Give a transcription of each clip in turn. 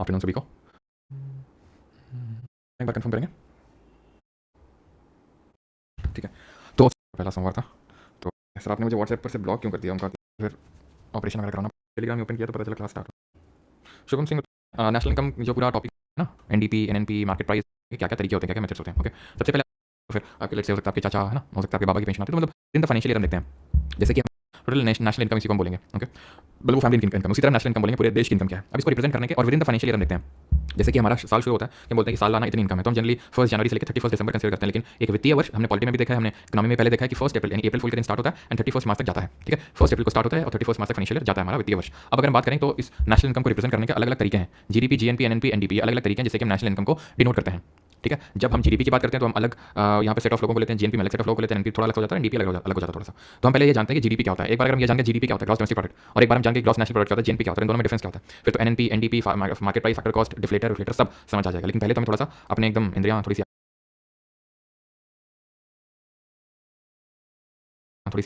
Afternoon सभी को। एक बार कंफर्म करेंगे, ठीक है। तो पहला सोमवार था, तो सर आपने मुझे व्हाट्सएप पर से ब्लॉक क्यों कर दिया? उनका फिर ऑपरेशन वगैरह कराना, टेलीग्राम में ओपन किया तो पता चला class start. Shubham Singh, national income जो पूरा टॉपिक है ना, एनडीपी, एनएनपी, मार्केट प्राइस, क्या क्या तरीके होते हैं, क्या क्या मेथड्स होते हैं। ओके, सबसे पहले फिर आपके लेट से हो सकता है आपके चाचा है ना, हो सकता है आपके बाबा की पेंशन आती है, तो मतलब इन द फाइनेंशियल ईयर हम देखते हैं। जैसे कि टोटल नेशनल इनकम इसी को हम बोलेंगे, ओके, मतलब वो फैमिली इनकम। उसी तरह नेशनल इनकम बोलेंगे पूरे देश की इनकम क्या है। अब इसको रिप्रेजेंट करने के और with in the financial year हम देखते हैं। जैसे कि हमारा साल शुरू होता है कि हम बोलते हैं कि सालाना इतनी इनकम है, तो हम जनरली 1 जनवरी से लेकर 31 दिसंबर कंसीडर करते हैं। लेकिन एक वित्तीय वर्ष हमने पॉलिटी में भी देखा है, हमने इकोनॉमी में पहले देखा है कि 1 अप्रैल यानी अप्रैल फुल के दिन स्टार्ट होता है एंड 31 मार्च तक जाता है, ठीक है। 1 अप्रैल को स्टार्ट होता है और 31 मार्च तक फाइनेंशियल ईयर जाता है हमारा वित्तीय वर्ष। अब अगर हम बात करें तो इस नेशनल इनकम को रिप्रेजेंट करने के अलग अलग तरीके हैं। जीडीपी, जीएनपी, एनएनपी, एनडीपी, अलग अलग तरीके हैं जिससे कि हम नेशनल इनकम को डिनोट करते हैं, ठीक है। जब हम जीडीपी की बात करते हैं तो हम अलग यहाँ पे सेट ऑफ लोगों को लेते हैं, जीएनपी में अलग सेट ऑफ लोगों को लेते हैं, एनपी थोड़ा अलग हो जाता है, एनडीपी अलग हो जाता है थोड़ा सा। तो हम पहले ये जानते हैं कि जीडीपी क्या होता है। एक बार अगर हम ये जान गए जीडीपी क्या होता है, ग्रॉस डोमेस्टिक प्रोडक्ट, और एक बार हम जान गए ग्रॉस नेशनल प्रोडक्ट क्या होता है, जीएनपी क्या होता है, इन दोनों में डिफरेंस क्या होता है, फिर तो NNP, NDP, market price, factor cost, deflator, reflator सब समझ आ जाएगा। लेकिन पहले तो हमें थोड़ा सा अपने एकदम इंद्रियां थोड़ी सी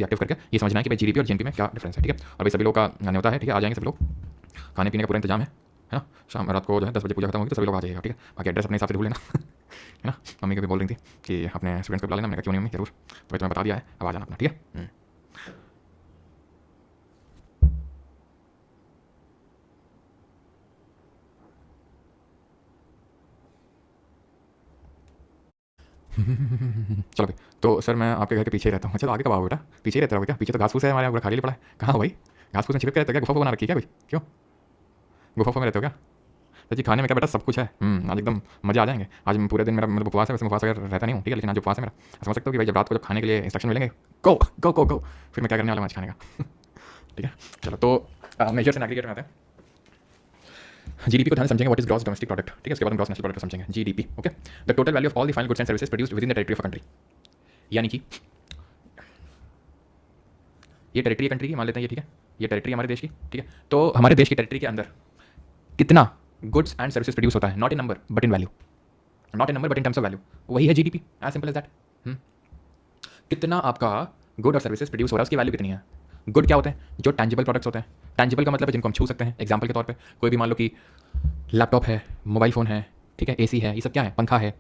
एक्टिव करके ये समझना है कि भाई जीडीपी और जीएनपी में क्या डिफरेंस है, ठीक है। और भाई सभी लोग का आने होता है, ठीक है, आ जाएंगे सभी लोग, खाने पीने का पूरा इंतजाम है ना। शाम रात को जो है 10 बजे पूजा खत्म होगी तो सभी लोग आ जाइएगा, ठीक है। बाकी एड्रेस अपने हिसाब से ढूंढ लेना है ना। मम्मी कभी बोल रही थी कि अपने स्टूडेंट्स को बुला लेना, मैंने कहा क्यों नहीं मम्मी, जरूर, तो भाई तुम्हें बता दिया है, अब आ जाना अपना, ठीक है। चलो भाई, तो सर मैं आपके घर के पीछे ही रहता हूँ। चलो आगे कब आओगे बेटा? पीछे ही रहते रहोगे क्या? पीछे तो घास फूस है हमारे यहाँ, पूरा खाली पड़ा है। कहाँ हो भाई? घास फूस में छिपक के रहते हो क्या? गुफा बना रखी है क्या भाई? क्यों गुफा में रहते हो क्या? तो जी खाने में क्या बेटा, सब कुछ है। आज एकदम मजे आ जाएंगे। आज पूरे दिन मेरा मतलब उपवास है, वैसे उपवास अगर रहता नहीं हूँ, ठीक है, लेकिन आज उपवास है मेरा। समझ सकते हो कि भाई जब रात को जब खाने के लिए इंस्ट्रक्शन मिलेंगे, गो गो गो गो, फिर मैं क्या करने वाला हूँ आज खाने का ठीक है। चलो तो मेजर्स एंड एग्रीगेट में आते हैं। जीडीपी को ध्यान से समझेंगे, what is gross domestic product, ठीक है। उसके बाद हम ग्रॉस नेशनल प्रोडक्ट समझेंगे, GDP, okay. The total value of all the final goods and services produced with in the territory of a country, यानी कि ये टेरिटरी कंट्री की मान लेते हैं, ये ठीक है, ये टेरिटरी हमारे देश की, ठीक है। तो हमारे देश की टेरिटरी के अंदर कितना गुड्स एंड सर्विसेज प्रोड्यूस होता है, not in number but in value, not in number but in terms of value, वही है GDP, as simple as that. कितना आपका गुड और सर्विसेज प्रोड्यूस हो रहा है, उसकी वैल्यू कितनी है। गुड क्या होते हैं? जो टैंजिबल प्रोडक्ट्स होते हैं। टैंजिबल का मतलब है जिनको हम छू सकते हैं। एग्जाम्पल के तौर पे कोई भी मान लो कि लैपटॉप है, मोबाइल फ़ोन है, ठीक है, एसी है, ये सब क्या है? पंखा है,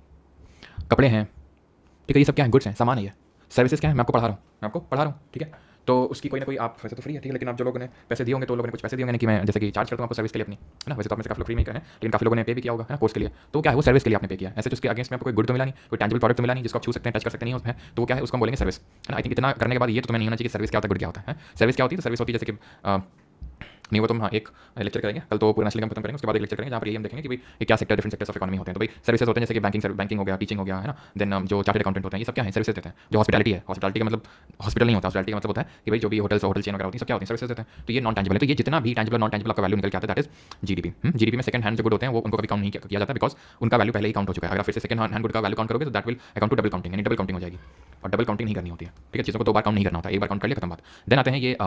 कपड़े हैं, ठीक है, ये सब क्या है? गुड्स हैं, सामान है ये। सर्विसेज क्या है? मैं आपको पढ़ा रहा हूँ, ठीक है। तो उसकी कोई ना कोई, आप वैसे तो फ्री है, ठीक है, लेकिन आप जो लोगों ने पैसे दिए होंगे तो लोगों ने कुछ पैसे दिए होंगे ना, कि मैं जैसे कि चार्ज करता हूँ आपको सर्विस के लिए अपनी, है ना। वैसे तो आप में से काफ़ी लोग फ्री में ही करें, लेकिन काफ़ी लोगों ने पे भी किया होगा, है ना, कोर्स के लिए। तो क्या है? वो सर्विस के लिए आपने पे किया। ऐसे तो उसके अगेंस्ट में आपको कोई गुड तो मिला नहीं, कोई टैंजिबल प्रोडक्ट तो मिला नहीं जिसको आप छू सकते हैं, टच कर सकते नहीं होते हैं, तो वो क्या है? उसको हम बोलेंगे सर्विस, है ना। आई थिंक इतना करने के बाद ये तो तुम्हें नहीं होना चाहिए सर्विस क्या होता है, गुड क्या होता है। सर्विस क्या होती है? तो सर्विस होती है जैसे कि नहीं वो तो हम हाँ एक लेक्चर करेंगे कल, तो पूरा नेशनल इनकम खत्म करेंगे, उसके बाद एक लेक्चर करेंगे जहाँ पर ये हम देखेंगे कि भाई ये क्या sector, different sectors of economy होते हैं। तो भाई सर्विसेज होते हैं जैसे कि बैंकिंग हो गया, टीचिंग हो गया, है ना। देन जो चार्टर्ड अकाउंटेंट होते हैं, ये सब क्या है? सर्विसेज देते हैं। जो हॉस्पिटैलिटी है, हॉस्पिटैलिटी का मतलब हॉस्पिटल नहीं होता, हॉस्पिटैलिटी का मतलब होता है कि भाई जो भी होटल चेन वगैरह होती है, सब क्या होती है? सर्विसेज देते हैं। तो ये नॉन टैंजिबल है। तो ये जितना भी टैंजिबल नॉन टैंजिबल आपका वैल्यू निकल के आता है, दैट इज जीडीपी। जीडीपी में सेकंड हैंड जो गुड होते हैं वो उनको कभी काउंट नहीं किया जाता, बिकॉज उनका वैल्यू पहले ही काउंट हो चुका है। अगर आप फिर से सेकंड हैंड गुड का वैल्यू काउंट करोगे तो that will account to double counting, यानी डबल काउंटिंग हो जाएगी, और डबल काउंटिंग नहीं करनी होती है, ठीक है। चीज़ों को दो बार काउंट नहीं करना होता है, एक बार काउंट कर लिया, खत्म बात। देन आते हैं ये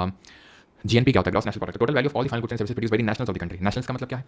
जीएनपी क्या होता है? Gross national product, total value of all the final goods and services produced by the nationals of the country. Nationals का मतलब क्या है?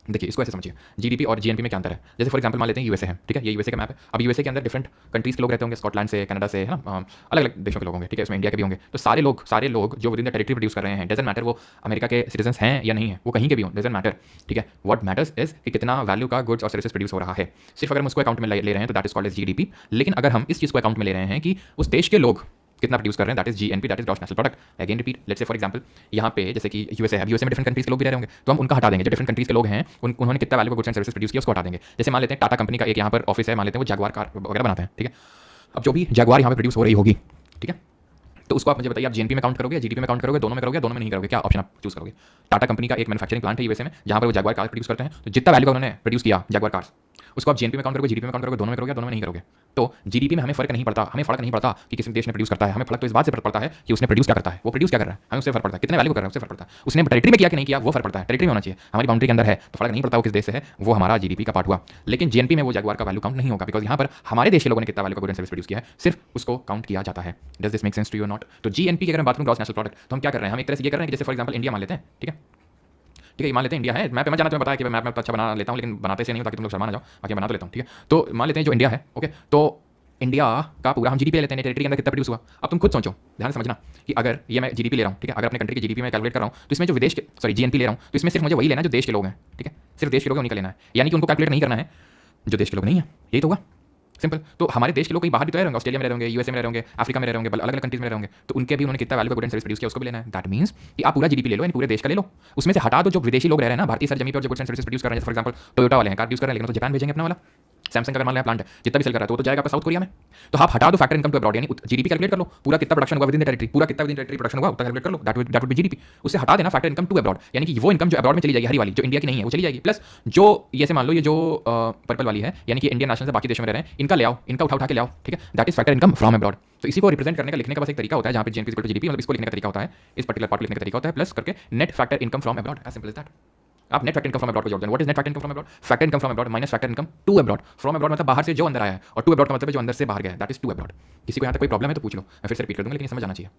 देखिए इसको ऐसे समझिए, जीडीपी और जीएनपी में क्या अंतर है। जैसे फॉर एग्जांपल मान लेते हैं यूएसए है, ठीक है, ये यूएसए का मैप है। अब यूएसए के अंदर डिफरेंट कंट्रीज के लोग रहते होंगे, स्कॉटलैंड से, कनाडा से, है ना, अलग अलग देशों के लोग होंगे, ठीक है, इसमें इंडिया के भी होंगे। तो सारे लोग जो with in the territory produce कर रहे हैं, डजंट मैटर वो अमेरिका के सिटीजन्स हैं या नहीं है, वो कहीं के भी हों, डजंट मैटर, ठीक है। व्हाट मैटर्स इज कि कितना वैल्यू का गुड्स और सर्विसेज प्रोड्यूस हो रहा है। सिर्फ अगर हम उसको अकाउंट में ले रहे हैं तो that is called as GDP. लेकिन अगर हम इस चीज़ को अकाउंट में ले रहे हैं कि उस देश के लोग कितना प्रोड्यूस कर रहे हैं, that is GNP, that is gross national product. Again repeat, let's say for example यहाँ पे जैसे कि यूएसए है, यूएसए में डिफरेंट कंट्रीज के लोग भी रह रहे होंगे, तो हम उनका हटा देंगे। जो डिफरेंट कंट्रीज के लोग हैं उन्होंने कितना वैल्यू का गुड्स एंड सर्विसेज प्रोड्यूस किया उसको हटा देंगे। जैसे मान लेते हैं टाटा कंपनी का एक यहाँ पर ऑफिस है, मान लेते हैं वो जगुआर कार वगैरह बनाते हैं, ठीक है। अब जो भी जगुआर यहाँ पे प्रोड्यूस हो रही होगी, ठीक है, तो उसको आप मुझे बताइए, आप जीएनपी में काउंट करोगे, जीडीपी में काउंट करोगे, दोनों में करोगे, दोनों में नहीं करोगे, क्या ऑप्शन आप चूज करोगे? टाटा कंपनी का एक मैन्युफैक्चरिंग प्लांट है यूएसए में जहाँ पर वो जगुआर कार प्रोड्यूस करते हैं, तो जितना वैल्यू का उन्होंने प्रोड्यूस किया जगुआर कार्स, उसको आप जीएनपी में काउंट करोगे, जीडीपी में काउंट करोगे, दोनों में करोगे, दोनों में नहीं करोगे। तो जीडीपी में हमें फर्क नहीं पड़ता कि किसी देश ने प्रोड्यूस करता है, हमें फर्क तो इस बात से पड़ता है कि उसने प्रोड्यूस क्या करता है, वो प्रोड्यूस क्या कर रहा है, हमें उससे फर्क पड़ता है, कितने वैल्यू कर रहा है उससे फर्क पड़ता है, उसने टेरिटरी में किया कि नहीं किया वो फर्क पड़ता है, टेरिटरी में होना चाहिए, हमारी बाउंड्री के अंदर है तो फर्क नहीं पड़ता वो किस देश से है, वो हमारा जीडीपी का पार्ट हुआ। लेकिन जीएनपी में वो जगुआर का वैल्यू काउंट नहीं होगा, बिकॉज यहाँ पर हमारे देश के लोगों ने कितना वैल्यू का गुड एंड सर्विस प्रोड्यूस किया है, सिर्फ उसको काउंट किया जाता है। Does this make sense to you not? तो जीएनपी की अगर बात करूँ ग्रॉस नेशनल प्रोडक्ट, तो हम क्या कर रहे हैं? हम एक तरह से ये कर रहे हैं कि जैसे फॉर एग्जांपल इंडिया मान लेते हैं, ठीक है, ये मान लेते हैं इंडिया है। मैप में जाना तुम्हें पता है कि मैप में अच्छा बना लेता हूँ, लेकिन बनाते से नहीं ताकि तुम लोग शर्मा ना जाओ, बाकी बना तो लेता हूँ, ठीक है। तो मान लेते हैं जो इंडिया है, ओके, तो इंडिया का पूरा हम जीडीपी लेते हैं, टेरिटरी के अंदर कितना प्रोड्यूस हुआ। अब तुम खुद सोचो, ध्यान से समझना कि अगर ये मैं जीडीपी ले रहा हूँ, ठीक है, अगर अपने कंट्री की जीडीपी में कैलकुलेट कर रहा हूँ तो इसमें जो विदेश के जीएनपी ले रहा हूँ तो इसमें सिर्फ मुझे वही लेना जो देश के लोग हैं, ठीक है। सिर्फ देश के लोग हैं उन्हीं का लेना है, यानी कि उनको कैलकुलेट नहीं करना है जो देश के लोग नहीं है। यही तो होगा, सिंपल। तो हमारे देश के लोग कहीं बाहर भी तो रह होंगे, ऑस्ट्रेलिया में रह होंगे, यूएसए में रह होंगे, अफ्रीका में रह होंगे, अलग अलग कंट्रीज में रह होंगे, तो उनके भी उन्होंने कितना value good and service produce किया उसको भी लेना है। दैट मीन्स कि आप पूरा जीडीपी ले लो, यानी पूरे देश का ले लो, उसमें से हटा दो जो विदेशी लोग रह रहे हैं ना भारतीय सर जमीन पर जो गुड्स एंड सर्विस प्रोड्यूस कर रहे हैं, फॉर एग्जांपल टोयोटा वाले हैं कार यूज कर रहे हैं, लेकिन तो जापान भेजेंगे अपना वाला। सैमसंग का मान लिया प्लांट है, जितना भी सेल कर रहा है तो जाएगा आपका साउथ कोरिया में। तो आप हटा दो फैक्टर इनकम टू अब्रॉड, यानी जीडीपी कैलकुलेट कर लो, पूरा कितना प्रोडक्शन हुआ विद इन द टेरिटरी, पूरा कितना विद इन टेरिटरी प्रोडक्शन हुआ उतना कैलकुलेट कर लो, दैट वुड बी जीडीपी। उससे हटा देना फैक्टर इनकम टू अब्रॉड, यानी कि वो इनकम जो अब्रॉड में चली जाएगी हरी वाली, जो इंडिया की नहीं है वो चली जाएगी, प्लस जो ये से मान लो ये जो पर्पल वाली है, यानी कि इंडियन नेशनल से बाकी देशों में रह रहे हैं, इनका ले आओ, इनका उठा के ले आओ, ठीक है, that is factor income from abroad. तो इसी को रिप्रेजेंट करने का लिखने का बस एक तरीका होता है, जहाँ पे जीएनपी इक्वल टू जीडीपी, मतलब इसको लिखने का तरीका होता है, इस पर्टिकुलर पार्ट लिखने का तरीका होता है, प्लस करके net factor income from abroad, as simple as that. आप net factor income from abroad को जोड़ दें। What is net factor income from abroad? Factor income from abroad minus factor income to abroad. From abroad मतलब बाहर से जो अंदर आया है, और टू अब्रॉड का मतलब है जो अंदर से बाहर गया है, दैट इज टू अब्रॉड। किसी को यहाँ तक कोई प्रॉब्लम है तो पूछ लो, मैं फिर से रिपीट कर दूंगा, लेकिन समझ आना चाहिए।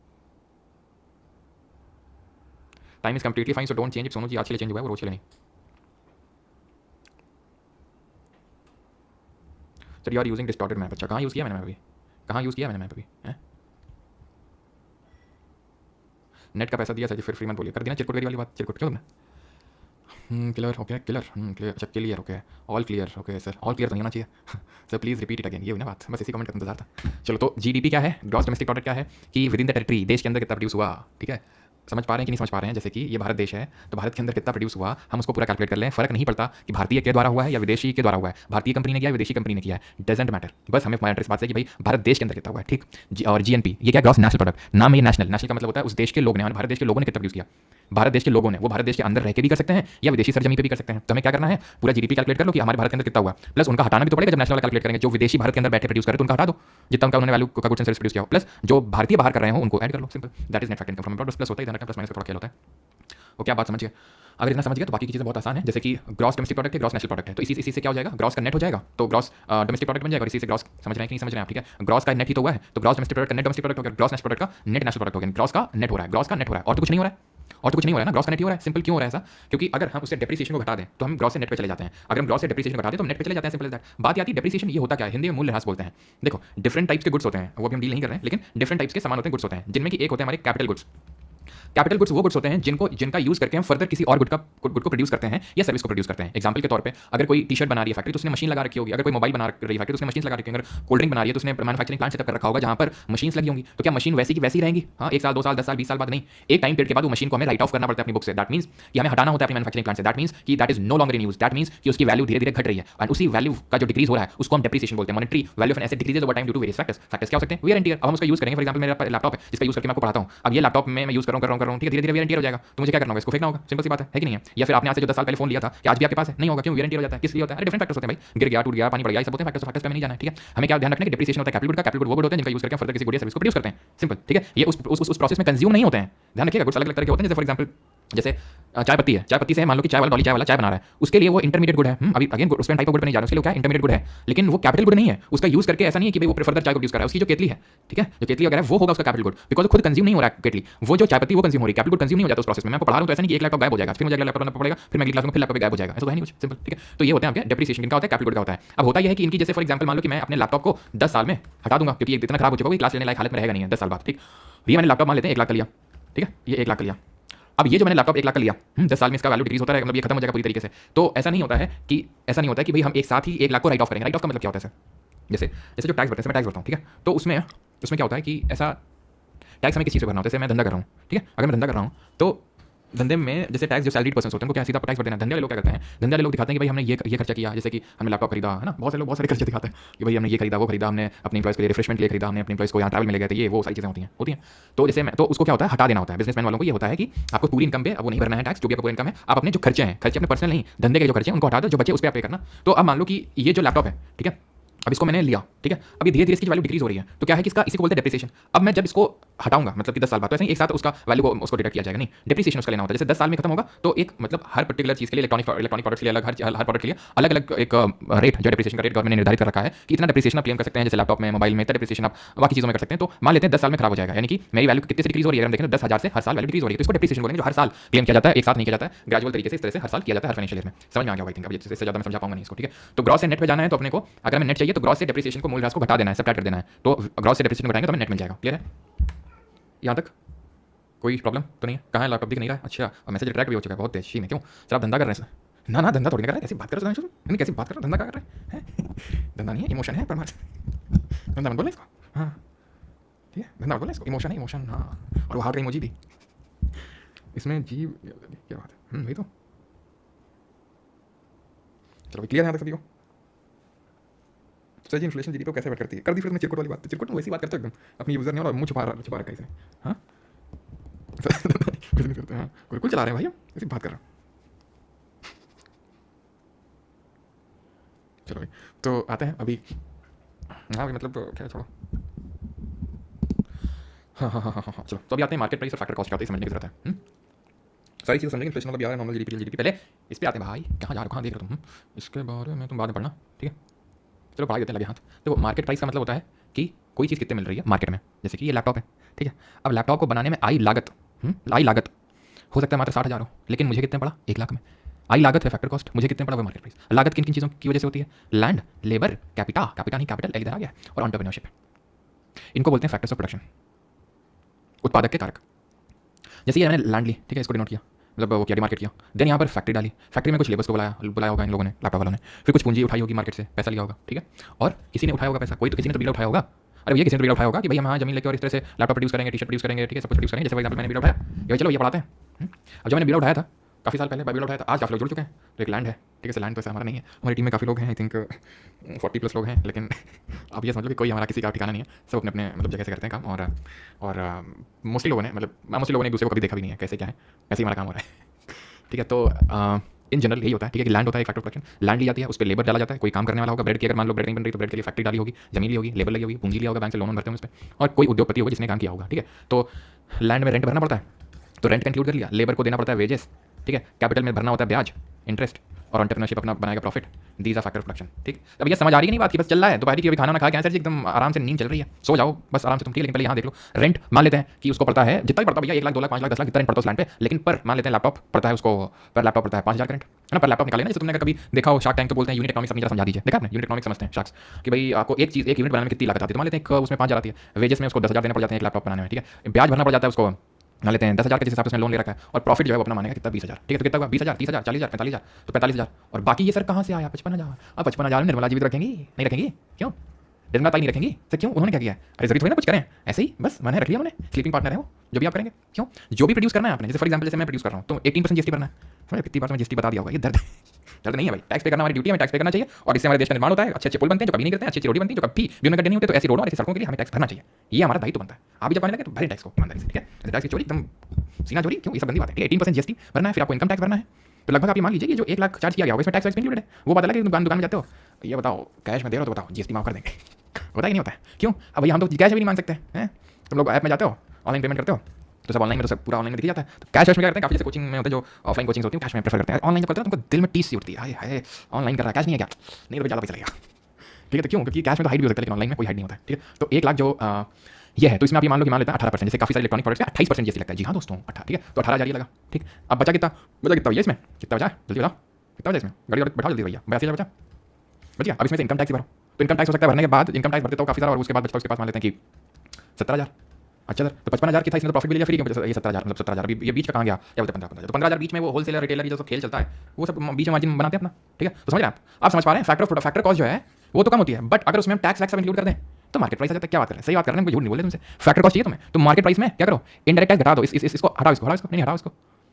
Time is completely fine, so don't change it. Sonu ji आज के लिए चेंज हुआ है, वो रोज के लिए नहीं। Sir you are using distorted map. अच्छा कहाँ यूज़ किया मैंने मैप अभी? कहाँ यूज़ किया मैंने मैप अभी? नेट का पैसा दिया सर, फिर फ्री मत बोलिए, कर दिया चिरकुट वाली बात। चिरकुट क्यों तुमने? क्लियर ओके, क्लियर क्लियर, अच्छा clear okay, all clear okay sir, all clear तो नहीं होना चाहिए sir, please repeat it again. ये हुई ना बात, बस इसी कमेंट का इंतजार था। चलो तो जीडीपी क्या है, ग्रॉस डोमेस्टिक प्रोडक्ट क्या है, कि विद इन द टेरिटरी देश के अंदर कितना प्रोड्यूस हुआ, ठीक है। समझ पा रहे हैं कि नहीं समझ पा रहे हैं? जैसे कि ये भारत देश है, तो भारत के अंदर कितना प्रोड्यूस हुआ हम उसको पूरा कैलकुलेट कर लें, फर्क नहीं पड़ता कि भारतीय के द्वारा हुआ है या विदेशी के द्वारा हुआ है, भारतीय कंपनी ने किया है विदेशी कंपनी ने किया है, डजेंट मैटर। बस हमें मैटर इस बात से कि भाई भारत देश के अंदर कितना हुआ है, ठीक। और जीएनपी ये क्या, ग्रॉस नेशनल प्रोडक्ट, नाम है ये नेशनल, नेशनल का मतलब होता है उस देश के लोग ने, भारत देश के लोगों ने कितना प्रोड्यूस किया, भारत देश के लोगों ने, वो भारत देश के अंदर रह के भी कर सकते हैं या विदेशी सरजमी पे भी कर सकते हैं। तो हमें क्या करना है, पूरा जीडीपी कैलकुलेट कर लो कि हमारे भारत के अंदर कितना हुआ, प्लस उनका हटाना भी तो पड़ेगा जब नेशनल वाला कैलकुलेट करेंगे। जो विदेशी भारत के अंदर बैठे प्रोड्यूस करे तो उनका हटा दो, जितना उनका उन्होंने वैल्यू का गुड्स एंड सर्विस प्रोड्यूस किया हो, प्लस जो भारतीय बाहर कर रहे हो उनको ऐड कर लो, simple. That is net factor income from abroad. Plus होता है इधर प्लस माइनस का थोड़ा खेल होता है। ओके आप बात समझिए, अगर इतना समझ गया तो बाकी की चीज़ें बहुत आसान है। जैसे कि ग्रॉस डोमेस्टिक प्रोडक्ट है, ग्रॉस नेशनल प्रोडक्ट है, तो इसी से क्या हो जाएगा, ग्रॉस का नेट हो जाएगा, तो ग्रॉस डोमेस्टिक प्रोडक्ट बन जाएगा, और इसी से ग्रॉस समझ रहे हैं कि नहीं समझ रहे हैं आप, ठीक है। ग्रॉस का नेट ही तो हुआ है, तो ग्रॉस डोमेस्टिक प्रोडक्ट का नेट डोमेस्टिक प्रोडक्ट हो गया, ग्रॉस नेशनल प्रोडक्ट का नेट नेशनल प्रोडक्ट हो गया। ग्रॉस का नेट हो रहा है, ग्रॉस का नेट हो रहा है, और तो कुछ नहीं हो रहा है, और तो कुछ नहीं हो रहा है ना, ग्रॉस का नेट ही हो रहा है। सिंपल क्यों हो रहा है ऐसा? क्योंकि अगर हम उससे डेप्रिसिएशन को घटा दें तो हम ग्रॉस से नेट पे चले जाते हैं, अगर हम ग्रॉस से डेप्रिसिएशन घटा दें तो हम नेट पे चले जाते हैं, सिंपल एज दैट। बात आती है डेप्रिसिएशन, ये होता क्या है, हिंदी में मूल्यह्रास बोलते हैं। देखो डिफरेंट टाइप्स के गुड्स होते हैं, वो भी हम डील नहीं कर रहे हैं, लेकिन डिफरेंट टाइप्स के सामान होते हैं, गुड्स होते हैं, जिनमें कि एक होते हैं हमारे कैपिटल गुड्स। कैपिटल गुड्स वो गुड्स होते हैं जिनका यूज करके हम फर्दर किसी और गुड को प्रोड्यूस करते हैं या सर्विस को प्रोड्यूस करते हैं। एग्जांपल के तौर पे अगर कोई टी शर्ट बना रही है फैक्ट्री तो उसने मशीन लगा रखी होगी, अगर कोई मोबाइल बना रही है फैक्ट्री तो उसने मशीन लगा रखी होगी, अगर कोल्ड ड्रिंक बना रही है तो उसने मैन्युफैक्चरिंग प्लांट सेटअप कर रखा होगा जहां पर मशीन लगी होंगी। तो क्या मशीन वैसी की वैसी रहेंगी? हाँ, 1 साल 2 साल 10 साल 20 साल बाद नहीं, एक टाइम पीरियड के बाद वो मशीन को हमें राइट ऑफ करना पड़ता है अपनी बुक से। दैट मींस कि हमें हटाना होता है अपनी मैन्युफैक्चरिंग प्लांट से। दैट मींस कि that is no longer in use. That means कि उसकी वैल्यू धीरे धीरे घट रही है, और उसी वैल्यू का जो डिक्रीज हो रहा है उसको हम डेप्रिसिएशन बोलते हैं। Monetary value of an asset decreases over time due to various factors. Factors क्या हो सकते हैं? Wear and tear. अब हम उसका यूज करेंगे, फॉर एग्जांपल मेरा लैपटॉप है जिसका यूज करके मैं आपको पढ़ाता हूं, अब ये लैपटॉप में मैं यूज कर रहा हूं, ठीक है, धीरे धीरे वियर एंड टियर हो जाएगा, तो मुझे क्या करना होगा, इसको फेंकना होगा, सिंपल सी बात है कि नहीं है? या फिर आपने आज से जो 10 साल पहले फोन लिया था कि आज भी आपके पास है, नहीं होगा, क्यों? वियर एंड टियर हो जाता है। किस लिए होता है? अरे डिफरेंट फैक्टर्स होते हैं भाई, गिर गया, टूट गया, पानी पड़ गया, ये सब होते हैं फैक्टर्स। फैक्टर्स पे नहीं जाना है, ठीक है। हमें क्या ध्यान रखना है कि डेप्रिसिएशन होता है कैपिटल गुड का। कैपिटल गुड वो गुड होते हैं जिनका यूज करके हम फर्दर किसी गुड या सर्विस को प्रोड्यूस करते हैं, सिंपल, ठीक है। ये उस प्रोसेस में कंज्यूम नहीं होते हैं, ध्यान रखिएगा। गुड्स अलग अलग तरह के होते हैं, जैसे फॉर एग्जांपल जैसे चाय पत्ती है, चाय पत्ती से मान लो कि चाय वाला डॉली चाय वाला चाय बना रहा है, उसके लिए वो इंटरमीडिएट गुड है। अभी अगेन उसमें टाइप ऑफ गुड पे नहीं जा रहा, उसके लिए क्या है, इंटरमीडिएट गुड है, लेकिन वो कैपिटल गुड नहीं है। उसका यूज करके ऐसा नहीं है कि भाई वो फर्दर चाय को प्रोड्यूस कर रहा है। उसकी जो केतली है, ठीक है, जो केतली वगैरह वो होगा उसका कैपिटल गुड, बिकॉज खुद कंज्यूम नहीं हो रहा है केतली, वो जो चाय पत्ती वो कंज्यूम हो रही है, कैपिटल गुड कंज्यूम नहीं हो जाता उस प्रोसेस में। मैं आपको पढ़ा रहा हूं तो ऐसा नहीं कि एक लैपटॉप गायब हो जाएगा, फिर मुझे अगला लैपटॉप लेना पड़ेगा, फिर मैं अगली क्लास में फिर लैपटॉप गायब हो जाएगा, ऐसा तो है नहीं कुछ, सिंपल, ठीक है। तो ये होते हैं आपके डेप्रिसिएशन, इनका होता है कैपिटल गुड का होता है। अब होता यह है कि इनकी जैसे फॉर एग्जांपल मान लो कि मैं अपने लैपटॉप को 10 साल में हटा दूंगा क्योंकि इतना खराब हो चुका है, क्लास लेने लायक हालत में रहेगा नहीं है 10 साल बाद, ठीक। ये मैंने लैपटॉप मान लेते हैं 1 लाख का लिया, ठीक है, ये 1 लाख का लिया। अब ये जो मैंने लैपटॉप 1 लाख का लिया, 10 साल में इसका वैल्यू डिक्रीज होता है, मतलब ये खत्म हो जाएगा पूरी तरीके से। तो ऐसा नहीं होता है कि भाई हम एक साथ ही 1 लाख को राइट ऑफ करेंगे। राइट ऑफ का मतलब क्या होता है सर? जैसे जो टैक्स भरते हैं, मैं टैक्स भरता हूँ, ठीक है, तो उसमें क्या होता है कि ऐसा टैक्स हमें किस चीज़ से भरना होता है। जैसे मैं धंधा कर रहा हूँ, ठीक है, अगर मैं धंधा कर रहा हूँ तो धंधे में जैसे टैक्स जो सैलरीड पर्सन होते हैं उनको क्या सीधा टैक्स भरते हैं। धंधे वाले लोग क्या करते हैं, धंधे वाले लोग दिखाते हैं कि भाई हमने ये खर्चा किया, जैसे कि हमने लैपटॉप खरीदा है ना, बहुत से लोग बहुत सारे खर्चे दिखाते हैं कि भाई हमने ये खरीदा वो खरीदा, हमने अपने एम्प्लॉइज के लिए रिफ्रेशमेंट लिए खरीदा, हमने अपने एम्प्लॉइज को यहाँ ट्रैवल में ले गए थे, ये वो सारी चीज़ें होती हैं। तो जैसे मैं तो उसको क्या होता है, हटा देना होता है। बिजनेसमैन वालों को ये होता है कि आपको पूरी इनकम पे अब वो नहीं भरना है टैक्स, जो भी आपको इनकम है, आप अपने जो खर्चे हैं, खर्चे अपने पर्सनल नहीं, धंधे के जो खर्चे हैं उनको हटा दो, जो बचे उस पर आप पे करना। तो अब मान लो कि ये जो लैपटॉप है, ठीक है, अब इसको मैंने लिया, ठीक है, अभी धीरे धीरे इसकी वैल्यू डिक्रीज हो रही है, तो क्या है कि इसका इसी को बोलते हैं डेप्रिसिएशन। अब मैं जब इसको हटाऊंगा मतलब कि 10 साल बाद, तो ऐसे ही एक साथ उसका वैल्यू को उसको डिडक्ट किया जाएगा, नहीं, डेप्रिसिएशन उसका लेना होता है। जैसे 10 साल में खत्म होगा तो एक मतलब हर पर्टिकुलर चीज़ के लिए इलेक्ट्रॉनिक प्रोडक्ट्स के लिए अलग, हर प्रोडक्ट के लिए अलग अलग एक रेट, जो डेप्रिसिएशन का रेट गवर्नमेंट ने निर्धारित कर रखा है कि इतना डेप्रिसिएशन आप क्लेम कर सकते हैं। जैसे लैपटॉप में, मोबाइल में, इतना डेप्रिसिएशन आप बाकी चीज़ों में कर सकते हैं। तो मान लेते हैं 10 साल में खराब हो जाएगा, यानी कि मेरी वैल्यू कितने से डिक्रीज हो रही है, हम देखें 10,000 से हर साल वैल्यू डिक्रीज हो रही है, तो इसको डेप्रिसिएशन बोलेंगे, जो हर साल क्लेम किया जाता है, एक साथ नहीं किया जाता है, ग्रेजुअल तरीके से इस तरह से हर साल किया जाता है हर फाइनेंशियल ईयर में। समझ में आ गया आई थिंक, अब इससे ज़्यादा मैं समझा पाऊंगा नहीं इसको, ठीक है। तो ग्रॉस से नेट पे जाना है तो अपने को, अगर हमें नेट चाहिए तो ग्रॉस से डेप्रिसिएशन को मूल्यह्रास को घटा देना है, सबट्रैक्ट कर देना है, तो ग्रॉस से डेप्रिसिएशन घटाएंगे तो हमें नेट मिल जाएगा। क्लियर है यहाँ तक? कोई प्रॉब्लम तो नहीं है? कहाँ है लैपटॉप? दिख नहीं रहा है? अच्छा, मैसेज ट्रैक भी हो चुका है बहुत तेजी में, क्यों सर? आप धंधा कर रहे हैं ना ना धंधा थोड़ी ना कर रहा है, कैसी बात कर रहे हो नहीं, कैसी बात कर रहा, धंधा क्या कर रहे हैं? धंधा नहीं है, इमोशन है परमार्थ। धंधा मत बोलना इसको। हाँ ठीक है, धंधा मत बोलना इसको, इमोशन है, इमोशन। हाँ, और वो हार्ट का इमोजी भी इसमें जी, क्या बात है। वही तो। चलो क्लियर है यहाँ तक सभी को? सर जी इन्फ्लेशन जीडीपी को कैसे बैठ करती है? कर दी फिर मैं चिरकुट वाली बात। चिरकुट वैसी बात करते हो एकदम, अपनी यूजर ने और मुँह छुपा रखा है इसने। हाँ कुछ नहीं करते। हाँ बिल्कुल चला रहे हैं भाई, हम ऐसी बात कर रहा हूँ। चलो भाई तो आते हैं अभी। हाँ भाई मतलब क्या छोड़ो। हाँ चलो तो अभी आते हैं मार्केट प्राइस और फैक्टर कॉस्ट क्या होता है समझने की जरूरत है। सारी चीज़ समझेंगे। इन्फ्लेशन मतलब यार नॉर्मल जीडीपी पहले इस पे आते हैं भाई। कहाँ जा रहे हो, कहाँ देख रहे हो तुम? इसके बारे में तुम बाद में पढ़ना, ठीक है? चलो पढ़ाई देते हैं लगे हाथ। देखो मार्केट प्राइस का मतलब होता है कि कोई चीज़ कितने मिल रही है मार्केट में। जैसे कि ये लैपटॉप है, ठीक है? अब लैपटॉप को बनाने में आई लागत, आई लागत हो सकता है मात्र 60,000 हो, लेकिन मुझे कितने पड़ा? 1 लाख में। आई लागत है फैक्टर कॉस्ट, मुझे कितने पड़ा वो मार्केट प्राइस। लागत किन किन चीज़ों की वजह से होती है? लैंड, लेबर, कैपिटल नहीं कैपिटल इधर आ गया, और एंटरप्रेन्योरशिप। इनको बोलते हैं फैक्टर्स ऑफ प्रोडक्शन, उत्पादक के कारक। जैसे ये मैंने लैंड ली, ठीक है, इसको डिनोट किया, मतलब वो किया मार्केट किया। देन यहाँ पर फैक्ट्री डाली, फैक्ट्री में कुछ लेबर्स को बुलाया होगा इन लोगों ने, लैपटॉप वालों ने। फिर कुछ पूंजी उठाई होगी मार्केट से, पैसा लिया होगा, ठीक है? और किसी ने उठाया होगा पैसा, कोई तो किसी ने तो बिल उठाया होगा। अरे भैया किसी ने बिल उठाया होगा कि भाई हम यहाँ जमीन लेकर और इस तरह से लैपटॉप प्रोड्यूस करेंगे, टी शर्ट प्रोड्यूस करेंगे, ठीक है, सब कुछ प्रोड्यूस करेंगे। जैसे फॉर एग्जाम्पल मैंने बिल उठाया, ये चलो ये पढ़ाते हैं। अब जब मैंने बिल उठाया था काफ़ी साल पहले, बिल उठाया था, आज काफ़ी लोग जुड़ चुके हैं। तो एक लैंड है, ठीक है? लैंड तो ऐसा हमारा नहीं है, हमारी टीम में काफ़ी लोग हैं, आई थिंक 40+ लोग हैं। लेकिन अब ये समझ लो कि कोई हमारा किसी का ठिकाना नहीं है, सब अपने अपने मतलब जगह से करते हैं काम। और मोस्टली लोगों ने एक दूसरे को कभी देखा भी नहीं है कैसे क्या है, ऐसे ही हमारा काम हो रहा है। ठीक है, तो इन जनरल यही होता है, ठीक है? कि लैंड होता है एक फैक्टर ऑफ प्रोडक्शन। लैंड ली जाती है, उस पर लेबर डाला जाता है, कोई काम करने वाला होगा। ब्रेड की अगर मान लो ब्रेड नहीं बन रही तो ब्रेड के लिए फैक्ट्री डाली होगी, जमीन ली होगी, लेबर लगी होगी, पूंजी लिया होगा, बैंक से लोन भरते हैं उस पर, और कोई उद्योगपति होगा जिसने काम किया होगा, ठीक है? तो लैंड में रेंट भरना पड़ता है, तो रेंट का इंक्लूड कर लिया। लेबर को देना पड़ता है वेजेस, ठीक है? कैपिटल में भरना होता है ब्याज, इंटरेस्ट, और एंटरप्रेन्योरशिप अपना बनाएगा profit. These are factor of production, ठीक? अब ये समझ आ रही है नहीं बात की? बस चल रहा है दोपहर की, अभी खाना ना खा के सर जी एकदम आराम से नींद चल रही है, सो जाओ बस आराम से तुम, ठीक है? लेकिन पहले यहाँ देख लो, रेंट मान लेते हैं कि उसको पड़ता है जितना भी पड़ता है भैया, 1 लाख 2 लाख 5 लाख 10 लाख जितना रेंट पड़ता है उस लैंड पे। लेकिन पर मान लेते हैं लैपटॉप पड़ता है उसको, पर लैपटॉप पड़ता है 5,000 का रेंट, है ना? पर लैपटॉप निकाले ना, जैसे तुमने कभी देखा हो शार्क टैंक, तो बोलते हैं यूनिट इकोनॉमिक्स, अपनी जरा समझा दीजिए। देखा आपने यूनिट इकोनॉमिक्स समझते हैं शार्क्स कि भाई आपको एक चीज़, एक यूनिट बनाने में कितनी लागत आती है? तो मान लेते हैं उसमें 5,000 आती है, वेजेस में उसको 10,000 देने पड़ जाते हैं एक लैपटॉप बनाने में, ठीक है? ब्याज भरना पड़ जाता है उसको, मान लेते हैं 10,000 के जिस हिसाब से उसने लोन ले रखा है, और प्रॉफिट जो है वो अपना मानेगा कितना 20,000, ठीक है? तो कितना हुआ? 20,000, 30,000, 40,000, 45,000, तो 45,000। और बाकी ये सर कहाँ से आया? 55,000। अब 55,000 में निर्मला जीवित रखेंगी? नहीं रखेंगी, क्यों? निर्मला ताई नहीं रखेंगी सर, क्यों? उन्होंने क्या किया? अरे जरूरी थोड़ी ना कुछ करें, ऐसे ही बस मैंने रख लिया, उन्होंने स्लीपिंग पार्टनर है वो, जो भी आप करेंगे। क्यों? जो भी प्रोड्यूस करना है आपने, जैसे फॉर एग्जाम्पल जैसे मैं प्रोड्यूस कर रहा हूँ तो 18% जीएसटी भरना है। समझे? कितनी बार मैं जीएसटी बता दिया होगा, ये दर्द दर्द नहीं है भाई। टैक्स पे करना हमारी ड्यूटी है, हमें टैक्स पे करना चाहिए, और इससे हमारे देश का निर्माण होता है। अच्छे अच्छे पुल बनते हैं जो कभी नहीं करते हैं, अच्छी अच्छी रोड बनती है जो कभी भी उनमें गड्ढे नहीं होते। तो ऐसी रोडों और ऐसी सड़कों के लिए हमें टैक्स भरना चाहिए, ये हमारा दायित्व बनता है। आप भी जब आने लगे तो भरें टैक्स को ईमानदारी से, ठीक है? टैक्स की चोरी एकदम सीना चोरी, क्यों? ये सब गंदी बात है, ठीक है? 18% जीएसटी भरना है, फिर आपको इनकम टैक्स भरना है। तो लगभग आप ये मान लीजिए कि जो 1 लाख चार्ज किया गया होगा इसमें टैक्स वैक्स इंक्लूडेड है। वो बात अलग है कि दुकान में जाते हो, ये बताओ कैश में दे रहे हो तो बताओ जीएसटी माफ कर देंगे, होता ही नहीं होता है। क्यों? अब भैया हम तो कैश भी नहीं मांग सकते हैं। तुम लोग ऐप में जाते हो, ऑनलाइन पेमेंट करते हो, तो सब ऑनलाइन में, तो सब पूरा ऑनलाइन में दिख जाता है। तो कैश में क्या करते हैं, काफी जैसे कोचिंग में होते हैं जो ऑफलाइन कोचिंग होती है, कैश में प्रेफर करते हैं। ऑनलाइन जब करते हैं तुमको दिल में टीस सी उठती है, हाय हाय ऑनलाइन कर रहा है, कैश नहीं है क्या? नहीं तो ज़्यादा पैसा लगेगा, ठीक है? तो क्यों? क्योंकि कैश में तो हाइड भी हो सकता है, लेकिन ऑनलाइन में कोई हाइड नहीं होता है, ठीक है? तो 1 लाख जो ये है, तो इसमें आप ये मान लो कि मान लेते हैं 18%, जैसे काफी सारे इलेक्ट्रॉनिक प्रोडक्ट्स में 28% जीएसटी लगता है। जी हाँ दोस्तों, 18, ठीक है? तो 18,000 ये लगा, ठीक? अब बचा कितना भैया इसमें? कितना बचा? जल्दी बताओ कितना बचा इसमें? गाड़ी बैठाओ जल्दी भैया, 82,000 बचा, बचिए। अब इसमें से इनकम टैक्स भरो, तो इनकम टैक्स हो सकता है भरने के बाद, इनकम टैक्स भरते तो काफी सारा, और उसके बाद बचता उसके पास मान लेते हैं कि 17,000। अच्छा सर, तो 55,000 की था, इसमें तो प्रॉफिट भी लिया फ्री क्यों? ये 17,000 मतलब 17,000 अभी ये बीच में कहाँ गया? क्या बोलते हैं 15,000, तो 15,000 बीच में वो होलसेलर रिटेलर ये जो खेल चलता है वो सब बीच में मार्जिन बनाते हैं अपना, ठीक है? तो समझ रहे हैं आप समझ पा रहे हैं? फैक्टर कॉस्ट जो है वो तो कम होती है, बट अगर उसमें हम टैक्स वैक्स सब इंक्लूड कर दें तो मार्केट प्राइस आ जाता है। क्या बात कर रहे हैं? सही बात कर रहे हैं, कोई झूठ नहीं बोल रहे तुमसे। फैक्टर कॉस्ट चाहिए तुम्हें तो मार्केट प्राइस में क्या करो, इनडायरेक्ट टैक्स घटा दो, इसको हटाओ, इसको नहीं हटाओ, इसको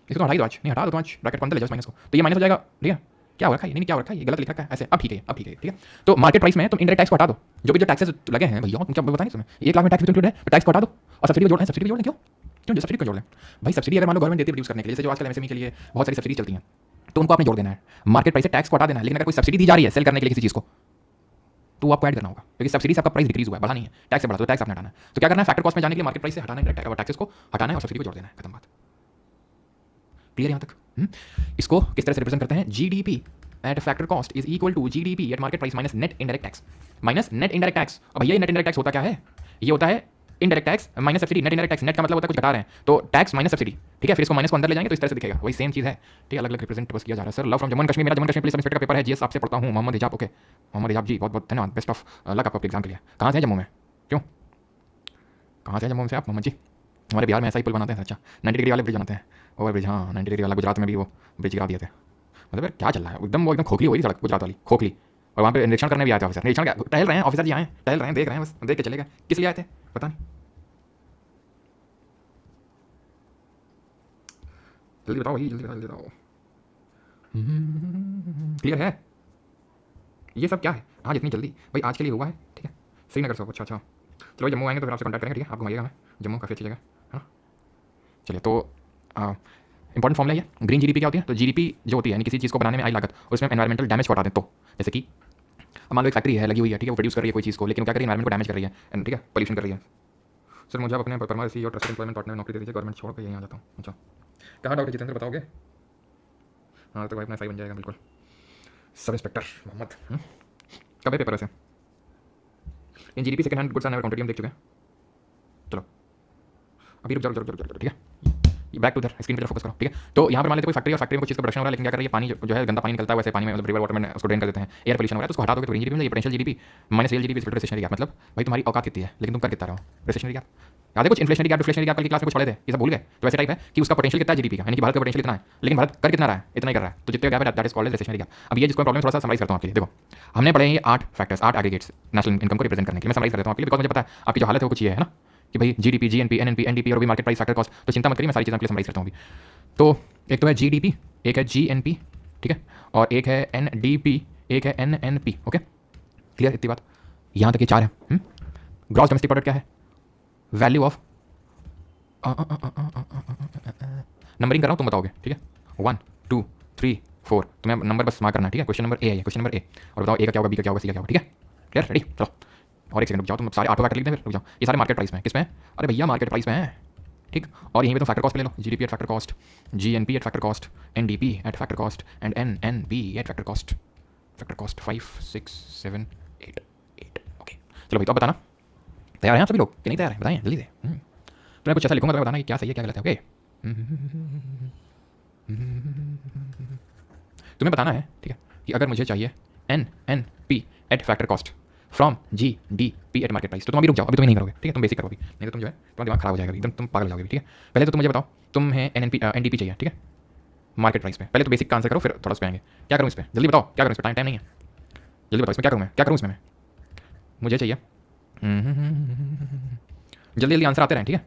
हटा ही दो आज, नहीं हटा दो तो आज ब्रैकेट ले जाओ माइनस को, तो ये माइनस हो जाएगा, ठीक है? क्या हो रखा है? नहीं क्या हो रखा है, ये गलत लिख रखा है ऐसे। अब ठीक है, अब ठीक है, ठीक है? तो मार्केट प्राइस में तुम इनडायरेक्ट टैक्स को हटा दो, जो भी जो टैक्सेस लगे हैं भैया, क्या बताएं तुम्हें? 1 लाख में टैक्स भी इंक्लूड है, तो टैक्स को हटा दो और सब्सिडी को जोड़ लें, सब्सिडी जोड़ लें। क्यों क्यों सब्सिडी को जोड़ लें भाई? सब्सिडी अगर मान लो गवर्नमेंट देती है प्रोड्यूस करने के लिए, जैसे जो आजकल एमएसएमई के लिए बहुत सारी सब्सिडी चलती हैं, तो उनको आपने जोड़ देना है। मार्केट प्राइस से टैक्स को हटा देना है। लेकिन अगर कोई सब्सिडी दी जा रही है सेल करने के लिए किसी चीज़ को, तो आपको ऐड करना होगा, क्योंकि सब्सिडी से आपका प्राइस डिक्रीज हुआ है, बढ़ा नहीं है, टैक्स से बढ़ा, तो टैक्स आपने हटाना है। तो क्या करना है? फैक्टर कॉस्ट में जाने के लिए मार्केट प्राइस से हटाना है, टैक्सेस को हटाना है और सब्सिडी को जोड़ देना है, खत्म बात। क्लियर यहाँ तक? इसको किस तरह से रिप्रेजेंट करते हैं? GDP at factor cost is equal to GDP at market price minus net indirect tax, minus net indirect tax. अब भैया नेट इनडायरेक्ट टैक्स होता क्या है? ये होता है indirect tax minus subsidy. Net indirect tax, net का मतलब होता है कुछ घटा रहे हैं, तो टैक्स माइनस सब्सिडी, ठीक है? फिर इसको माइनस को अंदर ले जाएंगे तो इस तरह से दिखेगा, वही सेम चीज़ है, ठीक है? अलग अलग रिप्रेजेंट बस किया जा रहा है। Sir love from Jammu and Kashmir, मेरा Jammu and Kashmir police sub inspector का पेपर है, जीएस आपसे पढ़ता हूँ, मोहम्मद हिजाब। ओके मोहम्मद हिजाब जी, बहुत बहुत धन्यवाद, बेस्ट ऑफ लक आपको एग्जाम के लिए। कहाँ से हैं जम्मू में? क्यों कहाँ से हैं जम्मू से आप मोहम्मद जी? हमारे बिहार में ऐसा ही पुल बनाते हैं, अच्छा 90 डिग्री वाले ब्रिज बनाते हैं, ओवर ब्रिज। हाँ 90 डिग्री वाला गुजरात में भी वो ब्रिज गिरा दिए थे, मतलब यार क्या चल रहा है, एकदम वो एकदम खोखली हुई थी सड़क गुजरात वाली, खोखली। और वहाँ पे निरीक्षण करने भी आए थे ऑफिसर, निरीक्षण क्या, टहल रहे हैं ऑफिसर जी, आए टहल रहे हैं, देख रहे हैं, बस देख के चले गए। किस लिए आए थे पता नहीं। जल्दी बताओ भाई, जल्दी बताओ, जल्दी बताओ। क्लियर है ये सब क्या है आज इतनी जल्दी भाई, आज के लिए हुआ है ठीक है। श्रीनगर से अच्छा अच्छा, चलो जम्मू आएंगे तो फिर आपसे कॉन्टैक्ट करेंगे ठीक है, आप घुमाइएगा हमें, जम्मू काफ़ी अच्छी जगह है ना। चलिए तो इंपॉर्टेंट फॉर्मूला है ग्रीन जीडीपी क्या होती है, तो जीडीपी जो होती है यानी किसी चीज़ को बनाने में आई लागत, उसमें एनवायरमेंटल डैमेज को हटा दें। तो जैसे कि मान लो एक फैक्ट्री है लगी हुई है ठीक है, वो प्रोड्यूस कर रही है कोई चीज़ को, लेकिन क्या कर रही है, एनवायरमेंट को डैमेज कर रही है ठीक है, पोल्यूशन कर रही है। सर मुझे अपने परमानेंट और ट्रस्टेड एम्प्लॉयमेंट पार्टनर में नौकरी दे दीजिए, गवर्नमेंट छोड़ कर यहीं आ जाता हूँ। अच्छा कहाँ डॉक्टर जितेंद्र बताओगे? हाँ तो भाई अपना सही बन जाएगा बिल्कुल। सब इंस्पेक्टर मोहम्मद कब है पेपर वैसे? In GDP second hand goods and quantity हम देख चुके हैं। चलो अभी रुक जाओ ठीक है, बैक टू दर स्क्रीन पर फोकस करो ठीक है। तो यहाँ पर मान लेते कोई फैक्ट्री और फैक्ट्री में कुछ चीज़ का प्रोडक्शन हो रहा है, लेकिन क्या कर रही है, पानी जो है गंदा पानी निकलता है वैसे पानी में मतलब रिवर वाटर में उसको ड्रेन कर देते हैं, एयर पोल्यूशन हो रहा है तो उसको हटा दोगे तो ग्रीन जीडीपी में potential GDP minus L GDP recessionary gap, मतलब भाई तुम्हारी औकात कितनी है लेकिन तुम कर कितना रहे हो रिसेशनरी गैप। याद है कुछ इन्फ्लेशनरी गैप डिफ्लेशनरी गैप की क्लास में कुछ पढ़े थे, ये सब भूल गए? तो वैसे टाइप है कि उसका पोटेंशियल कितना है जीडीपी का, यानी कि भारत का पोटेंशियल इतना है लेकिन भारत कर कितना रहा है, इतना ही कर रहा है, तो जितने गैप है that is called recessionary gap. अब ये जिसको प्रॉब्लम थोड़ा सा समराइज करता हूँ आपके लिए, देखो हमने पढ़े हैं ये 8 फैक्टर्स 8 एग्रीगेट्स नेशनल इनकम को रिप्रेजेंट करने के लिए, मैं समराइज कर देता हूँ आपके लिए बिकॉज मुझे पता है आपकी जो हालत है वो कुछ ये है ना कि भाई जीडीपी जीएनपी एनएनपी एनडीपी और भी मार्केट प्राइस फैक्टर कॉस्ट, तो चिंता मत करिए मैं सारी चीज़ें आपके लिए समराइज करता हूँ अभी। तो एक तो है जीडीपी, एक है जीएनपी ठीक है, और एक है एनडीपी, एक है एनएनपी। ओके क्लियर इतनी बात, यहाँ तक ये 4 है। ग्रॉस डोमेस्टिक प्रोडक्ट क्या है, वैल्यू ऑफ नंबरिंग कर रहा हूँ तुम बताओगे ठीक है, 1 2 3 4 तुम्हें नंबर बस मार्क करना ठीक है। क्वेश्चन नंबर ए है, क्वेश्चन नंबर ए, और बताओ ए का क्या होगा, बी का क्या होगा, सी का क्या होगा ठीक है। क्लियर रेडी, चलो और एक सेकंड रुक जाओ, तुम सारे 8 फैक्टर लिख दें फिर रुक जाओ। ये सारे मार्केट प्राइस में किस में, अरे भैया मार्केट प्राइस में है ठीक, और यहीं पे तुम फैक्टर कॉस्ट ले लो, GDP at factor cost, GNP at factor cost, NDP at factor cost and NNP at factor cost 5 6 7 8 8। Okay चलो भाई तो अब बताना तैयार हैं आप सभी लोग कि नहीं तैयार हैं, बताएं जल्दी से। तो मैं कुछ ऐसा लिखूंगा तो बताना कि क्या सही है क्या गलत है। ओके तुम्हें बताना है ठीक है कि अगर मुझे चाहिए N N P at factor cost from G D P at market price, तो तुम अभी रुक जाओ, अभी तुम्हें नहीं करोगे ठीक है, तुम बेसिक करोगे नहीं तो तुम जो है तुम्हारा दिमाग खराब हो जाएगा एकदम, तुम पागल हो जाओगे ठीक है। पहले तो तुम मुझे बताओ तुम्हें एनडीपी चाहिए ठीक है मार्केट प्राइस पे, पहले तो बेसिक का आंसर करो फिर थोड़ा उस पे आएंगे। क्या करूँ इस पर जल्दी बताओ, क्या करूँ इस पर, टाइम नहीं है, जल्दी बताओ इसमें क्या करूँ मैं, क्या करूँ इसमें मुझे चाहिए जल्दी जल्दी आंसर आते रहें ठीक है,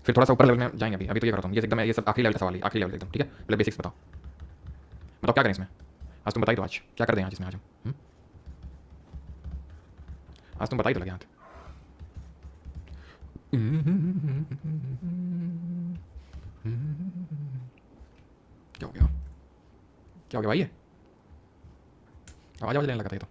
फिर थोड़ा सा ऊपर लेवल में जाएंगे। अभी तो ये करता हूँ, ये एकदम ये सब आखिरी लेवल का सवाल है, आखिरी लेवल एकदम ठीक है। पहले बेसिक्स बताओ बताओ क्या करें इसमें, आज तुम बताई तो आज क्या कर दें आज इसमें, आज तुम बताई तो लगे हाथ। क्या हो गया, क्या हो गया भाई, ये आवाज आवाज लेने लगा था ये तो।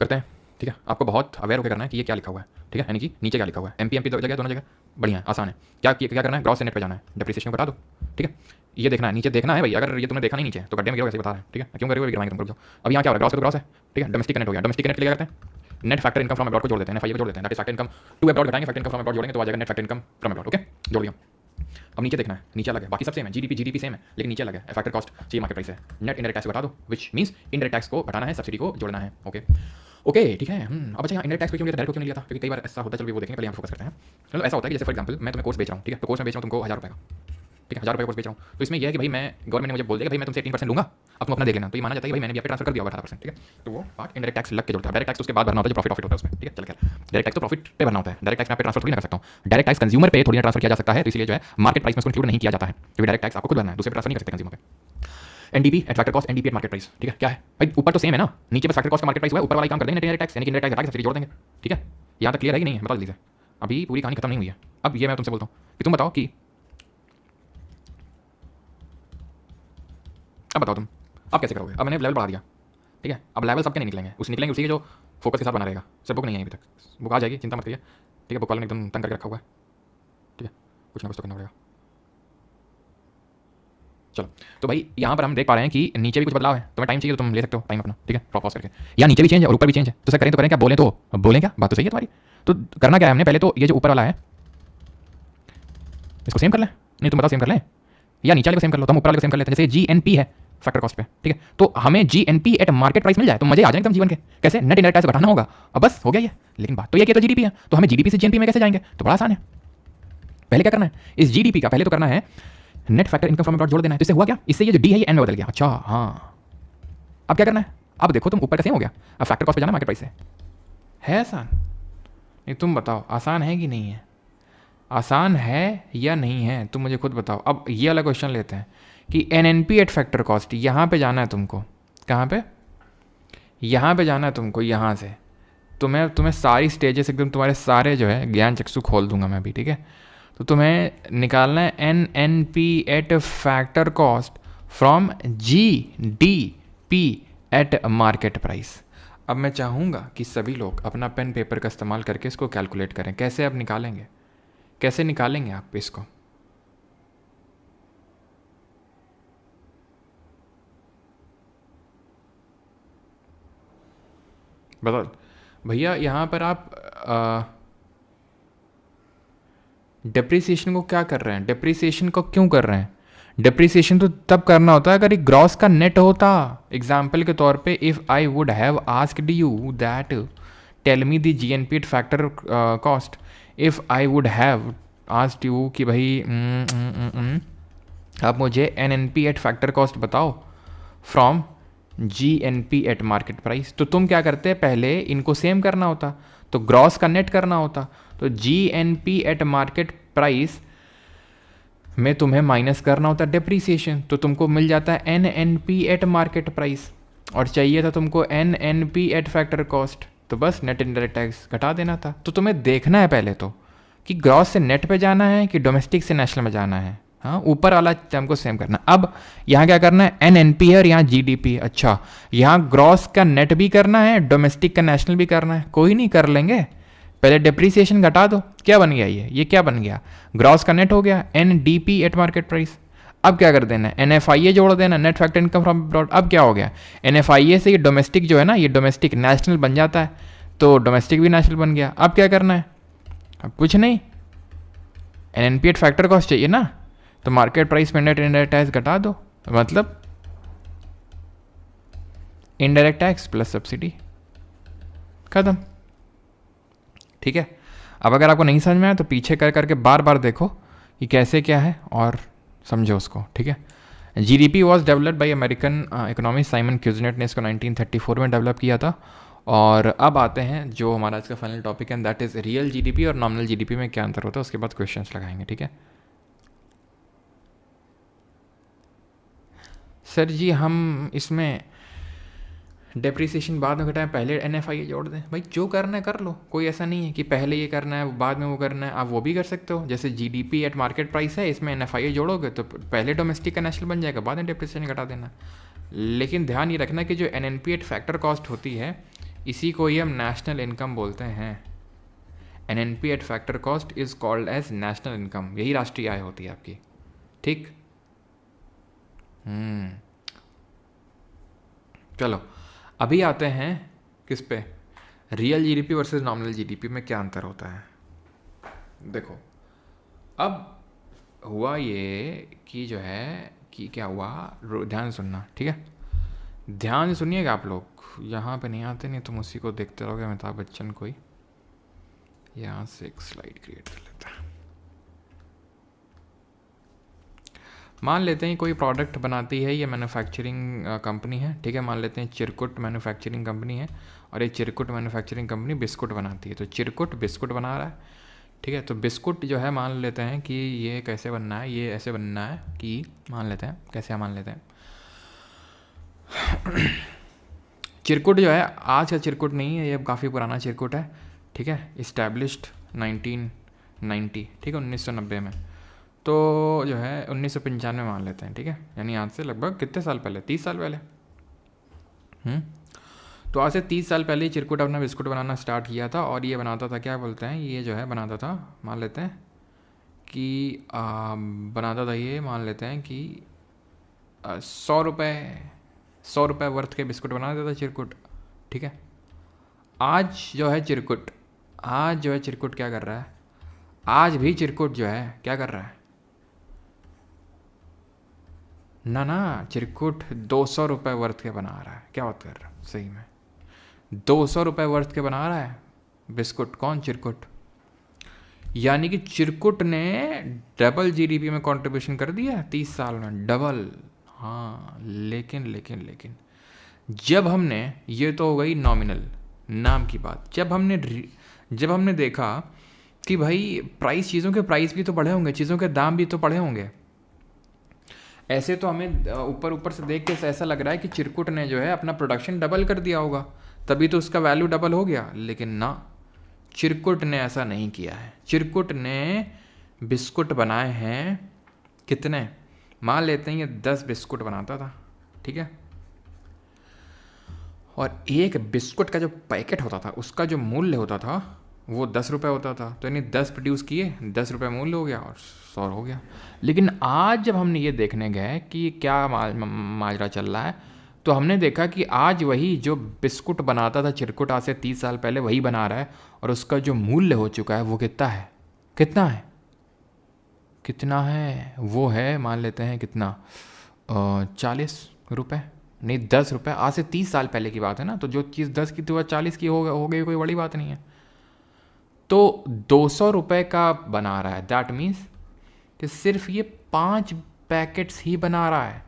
करते हैं ठीक है, आपको बहुत अवेयर होकर करना है कि ये क्या लिखा हुआ है ठीक है, यानी कि नीचे क्या लिखा हुआ है, एमपी एमपी जगह दोनों जगह बढ़िया है, आसान है। क्या करना है, ग्रॉस नेट पे जाना है, डिप्रिसिएशन बता दो ठीक है, ये देखना है नीचे देखना है भाई, अगर ये तुमने देखा नहीं नीचे तो गड्ढे में गिरो, ऐसे बता रहे हैं ठीक है, क्यों करोगे गिरवाएंगे तुमको। अब यहाँ क्या हो रहा है, ग्रॉस तो ग्रॉस है ठीक है, डोमेस्टिक कनेक्ट हो गया, डोमेस्टिक कनेक्ट लिया करते हैं, net factor income from abroad को जोड़ देते हैं, एफआई को जोड़ देते हैं, that is factor income to abroad घटाएंगे, फैक्टर इनकम फ्रॉम अब्रॉड जोड़ेंगे तो आ जाएगा net factor income from abroad. Okay जोड़ दिया। अब नीचे देखना है, नीचे अलग है, बाकी सब सेम है, जीडीपी सेम है लेकिन नीचे अलग है, फैक्टर कॉस्ट चाहिए मार्केट प्राइस है, नेट इनडायरेक्ट टैक्स बता दो विच मींस इनडायरेक्ट टैक्स को घटाना है, सब्सिडी को जोड़ना है। ओके ओके ठीक है। अब अच्छा यहाँ इंडायरेक्ट टैक्स क्यों लिया, डायरेक्ट क्यों नहीं लिया था, क्योंकि कई बार ऐसा होता है, चलो वो देखेंगे, पहले यहाँ फोकस करते हैं। मतलब ऐसा होता है कि जैसे फॉर एग्जांपल मैं तुम्हें कोर्स बेच रहा हूँ ठीक है, तो कोर्स में बेच रहा हूँ तुमको 1000 रुपये का ठीक है, 1000 रुपये कोर्स बेच रहा हूँ, तो इसमें यह है कि भाई मैं गवर्नमेंट ने मुझे बोल देगा भाई मैं तुमसे 18% लूंगा, अब तुम अपना देख लेना, तो ये माना जाता है कि भाई मैंने भी ट्रांसफर कर दिया 18% ठीक है, तो वो पार्ट इंडायरेक्ट टैक्स लग के जोड़ता है, डायरेक्ट टैक्स उसके बाद भरना होता है, जो प्रॉफिट होता है उसमें ठीक है। चल डायरेक्ट टैक्स तो प्रॉफिट पे भरना होता है, डायरेक्ट टैक्स मैं पे ट्रांसफर थोड़ी ना कर सकता हूँ, डायरेक्ट टैक्स कंज्यूमर पे थोड़ी ना ट्रांसफर किया जा सकता है, तो इसलिए जो है मार्केट प्राइस में उसको इंक्लूड नहीं किया जाता है, क्योंकि डायरेक्ट टैक्स आपको खुद भरना है, दूसरे पे ट्रांसफर नहीं कर सकते कंज्यूमर पे। NDP at factor cost, NDP eight market price ठीक है, क्या है भाई ऊपर तो सेम है ना, नीचे पे फैक्टर कॉस्ट का मार्केट प्राइस हुआ है, ऊपर वाला काम कर देंगे इंडायरेक्ट टैक्स, यानी कि इंडायरेक्ट टैक्स सब्सिडी जोड़ देंगे ठीक है। यहाँ तक क्लियर है कि नहीं है, बताओ जल्दी से, अभी पूरी कहानी खत्म नहीं हुई है। अब ये मैं तुमसे बोलता हूँ कि तुम बताओ कि अब बताओ तुम अब कैसे करोगे, अब मैंने लेवल बढ़ा दिया ठीक है, अब लेवल सबके नहीं निकलेंगे, उस निकलेंगे उसी के जो फोकस के साथ बना रहेगा, सब बुक नहीं है अभी तक, बुक आ जाएगी चिंता मत करिए ठीक है, बुक वाले ने एकदम तंग करके रखा हुआ है ठीक है, कुछ ना कुछ तो करना पड़ेगा। चलो तो भाई यहाँ पर हम देख पा रहे हैं कि नीचे भी कुछ बदलाव है, तुम्हें टाइम चाहिए तो तुम ले सकते हो टाइम अपना ठीक है, पॉज करके, या नीचे भी चेंज है और ऊपर भी चेंज है, तो सर करें तो करें क्या, बोलें तो बोलें क्या, बात तो सही है तुम्हारी। तो करना क्या है हमने, पहले तो ये जो ऊपर वाला है इसको सेम कर लें, नहीं तुम बताओ सेम कर लें या नीचे वाले को सेम कर लो, तो हम ऊपर वाले को सेम कर लेते हैं, जैसे GNP है फैक्टर कॉस्ट पे, ठीक है। तो हमें जीएनपी एट मार्केट प्राइस मिल जाए तो मजे आ जाए एकदम जीवन के। कैसे? नेट इनडायरेक्ट टैक्स घटाना होगा अब बस हो गया ये। लेकिन बात तो ये कि तो जीडीपी है, तो हमें जीडीपी से जीएनपी में कैसे जाएंगे? तो बड़ा आसान है। पहले क्या करना है, इस जीडीपी का पहले तो करना है net factor income from abroad जोड़ देना है। तो इससे हुआ क्या, इससे ये जो डी है ये एन में बदल गया। अच्छा हाँ, अब क्या करना है, अब देखो तुम ऊपर का सेम हो गया, अब फैक्टर कॉस्ट पे जाना मार्केट प्राइस से। है आसान? नहीं तुम बताओ आसान है कि नहीं है? आसान है या नहीं है तुम मुझे खुद बताओ। अब ये वाला क्वेश्चन लेते हैं कि N N P at factor cost, यहाँ पे जाना है तुमको। कहाँ पे? यहाँ पे जाना है तुमको, यहाँ से तुम्हें सारी स्टेजेस एकदम तुम्हारे सारे जो है ज्ञान चक्षु खोल दूंगा मैं भी, ठीक है। तो तुम्हें निकालना है N N P at factor cost from G D P at market price. अब मैं चाहूँगा कि सभी लोग अपना पेन पेपर का इस्तेमाल करके इसको कैलकुलेट करें। कैसे अब निकालेंगे, कैसे निकालेंगे आप इसको? बताओ भैया, यहाँ पर आप डेप्रिसिएशन को क्या कर रहे हैं? डेप्रिसिएशन को क्यों कर रहे हैं? डेप्रिसिएशन तो तब करना होता है अगर एक ग्रॉस का नेट होता। एग्जाम्पल के तौर पे if I would have asked you that tell me the GNP at factor cost, if I would have asked you कि भाई आप मुझे N N P at factor cost बताओ from G N P at market price, तो तुम क्या करते? पहले इनको सेम करना होता, तो ग्रॉस का नेट करना होता। तो G N P at market price में तुम्हें माइनस करना होता डेप्रीसिएशन, तो तुमको मिल जाता है N N P at market price, और चाहिए था तुमको N N P at factor cost, तो बस नेट इनडायरेक्ट टैक्स घटा देना था। तो तुम्हें देखना है पहले तो कि ग्रॉस से नेट पे जाना है कि डोमेस्टिक से नेशनल में जाना है। हाँ, ऊपर वाला टर्म को सेम करना। अब यहाँ क्या करना है, एन एन पी है और यहाँ जी डी पी। अच्छा, यहाँ ग्रॉस का नेट भी करना है, डोमेस्टिक का नेशनल भी करना है। कोई नहीं, कर लेंगे। पहले डिप्रिसिएशन घटा दो। क्या बन गया ये क्या बन गया? ग्रॉस का नेट हो गया N D P at market price. अब क्या कर देना है, एन एफ आई ए जोड़ देना, net factor income from abroad. अब क्या हो गया, एन एफ आई ए से ये डोमेस्टिक जो है ना, ये डोमेस्टिक नेशनल बन जाता है, तो डोमेस्टिक भी नेशनल बन गया। अब क्या करना है? अब कुछ नहीं, N N P at factor cost चाहिए ना, तो मार्केट प्राइस में नेट इनडायरेक्ट टैक्स घटा दो, मतलब इनडायरेक्ट टैक्स प्लस सब्सिडी, खत्म। ठीक है। अब अगर आपको नहीं समझ में आया तो पीछे कर करके बार बार देखो कि कैसे क्या है और समझो उसको, ठीक है। GDP was developed by American economist Simon Kuznets ने इसको 1934 में डेवलप किया था। और अब आते हैं जो हमारा आज का फाइनल टॉपिक है, दैट इज़ रियल जीडीपी और नॉमिनल जीडीपी में क्या अंतर होता है। उसके बाद क्वेश्चंस लगाएंगे, ठीक है। सर जी हम इसमें डेप्रिसिएशन बाद में घटाएं, पहले एन एफ आई ए जोड़ दें। भाई जो करना है कर लो, कोई ऐसा नहीं है कि पहले ये करना है बाद में वो करना है, आप वो भी कर सकते हो। जैसे जी D P at market price है, इसमें एन एफ आई ए जोड़ोगे तो पहले डोमेस्टिक का नेशनल बन जाएगा, बाद में डेप्रिसिएशन घटा देना। लेकिन ध्यान ये रखना कि जो N N P at factor cost होती है, इसी को ही हम नेशनल इनकम बोलते हैं। N N P at factor cost is called as national income, यही राष्ट्रीय आय होती है आपकी, ठीक। चलो अभी आते हैं किस पे, real GDP versus nominal GDP में क्या अंतर होता है। देखो अब हुआ ये कि जो है कि क्या हुआ, ध्यान सुनना, ठीक है। ध्यान से सुनिएगा आप लोग, यहाँ पे नहीं आते, नहीं तुम उसी को देखते रहोगे, अमिताभ बच्चन को ही। यहाँ से एक स्लाइड क्रिएट कर लेता है। मान लेते हैं कोई प्रोडक्ट बनाती है, ये मैन्युफैक्चरिंग कंपनी है, ठीक है। मान लेते हैं चिरकुट मैन्युफैक्चरिंग कंपनी है, और ये चिरकुट मैन्युफैक्चरिंग कंपनी बिस्कुट बनाती है। तो चिरकुट बिस्कुट बना रहा है, ठीक है। तो बिस्कुट जो है मान लेते हैं कि ये कैसे बनना है, ये ऐसे बनना है कि मान लेते हैं कैसे, मान लेते हैं चिरकुट जो है आज का चिरकुट नहीं है, ये काफ़ी पुराना चिरकुट है, ठीक है। इस्टेब्लिश्ड 1990, ठीक है, 1990 में। तो जो है 1995 मान लेते हैं, ठीक है। यानी आज से लगभग कितने साल पहले, 30 साल पहले। तो आज से 30 साल पहले चिरकुट अपना बिस्कुट बनाना स्टार्ट किया था, और ये बनाता था, क्या बोलते हैं, ये जो है बनाता था, मान लेते हैं कि बनाता था, ये मान लेते हैं कि 100 रुपये वर्थ के बिस्कुट बना देता था चिरकुट, ठीक है। आज जो है चिरकुट क्या कर रहा है, आज भी चिरकुट जो है क्या कर रहा है, ना ना, चिरकुट 200 रुपये वर्थ के बना रहा है, क्या बात कर रहा है सही में, 200 रुपये वर्थ के बना रहा है बिस्कुट, कौन चिरकुट। यानी कि चिरकुट ने डबल जीडीपी में कंट्रीब्यूशन कर दिया 30 साल में, डबल। हाँ लेकिन लेकिन लेकिन जब हमने, ये तो हो गई नॉमिनल नाम की बात, जब हमने देखा कि भाई प्राइस, चीज़ों के प्राइस भी तो बढ़े होंगे, चीज़ों के दाम भी तो बढ़े होंगे, ऐसे तो हमें ऊपर ऊपर से देख के ऐसा लग रहा है कि चिरकुट ने जो है अपना प्रोडक्शन डबल कर दिया होगा, तभी तो उसका वैल्यू डबल हो गया। लेकिन ना, चिरकुट ने ऐसा नहीं किया है। चिरकुट ने बिस्कुट बनाए हैं कितने, मान लेते हैं ये 10 बिस्कुट बनाता था, ठीक है, और एक बिस्कुट का जो पैकेट होता था उसका जो मूल्य होता था वो 10 रुपये होता था, तो यानी 10 प्रोड्यूस किए, 10 रुपये मूल्य हो गया और 100 हो गया। लेकिन आज जब हमने ये देखने गए कि क्या माजरा चल रहा है, तो हमने देखा कि आज वही जो बिस्कुट बनाता था चिरकुट आज से 30 साल पहले, वही बना रहा है, और उसका जो मूल्य हो चुका है वो कितना है, कितना है, कितना है, वो है मान लेते हैं कितना, 40 रुपये, नहीं 10 रुपये। आज से 30 साल पहले की बात है ना, तो जो चीज़ 10 की थी वह 40 की हो गई, कोई बड़ी बात नहीं है। तो 200 रुपये का बना रहा है, दैट मीन्स कि सिर्फ ये 5 पैकेट्स ही बना रहा है,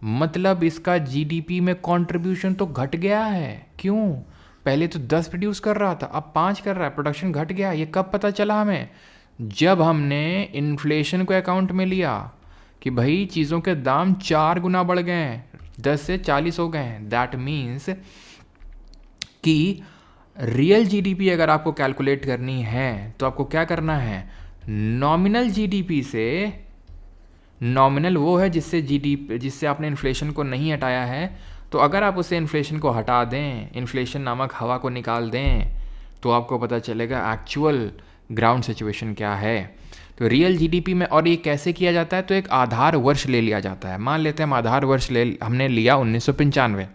मतलब इसका जीडीपी में कंट्रीब्यूशन तो घट गया है। क्यों, पहले तो 10 प्रोड्यूस कर रहा था, अब 5 कर रहा है, प्रोडक्शन घट गया। ये कब पता चला हमें, जब हमने इन्फ्लेशन को अकाउंट में लिया कि भाई चीज़ों के दाम 4 गुना बढ़ गए हैं, 10 से 40 हो गए हैं। दैट मीन्स कि रियल जीडीपी अगर आपको कैलकुलेट करनी है तो आपको क्या करना है, नॉमिनल जीडीपी से, नॉमिनल वो है जिससे आपने इन्फ्लेशन को नहीं हटाया है, तो अगर आप उसे इन्फ्लेशन को हटा दें, इन्फ्लेशन नामक हवा को निकाल दें, तो आपको पता चलेगा एक्चुअल ग्राउंड सिचुएशन क्या है। तो रियल जीडीपी में, और ये कैसे किया जाता है, तो एक आधार वर्ष ले लिया जाता है। मान लेते हैं हम आधार वर्ष हमने लिया 1995,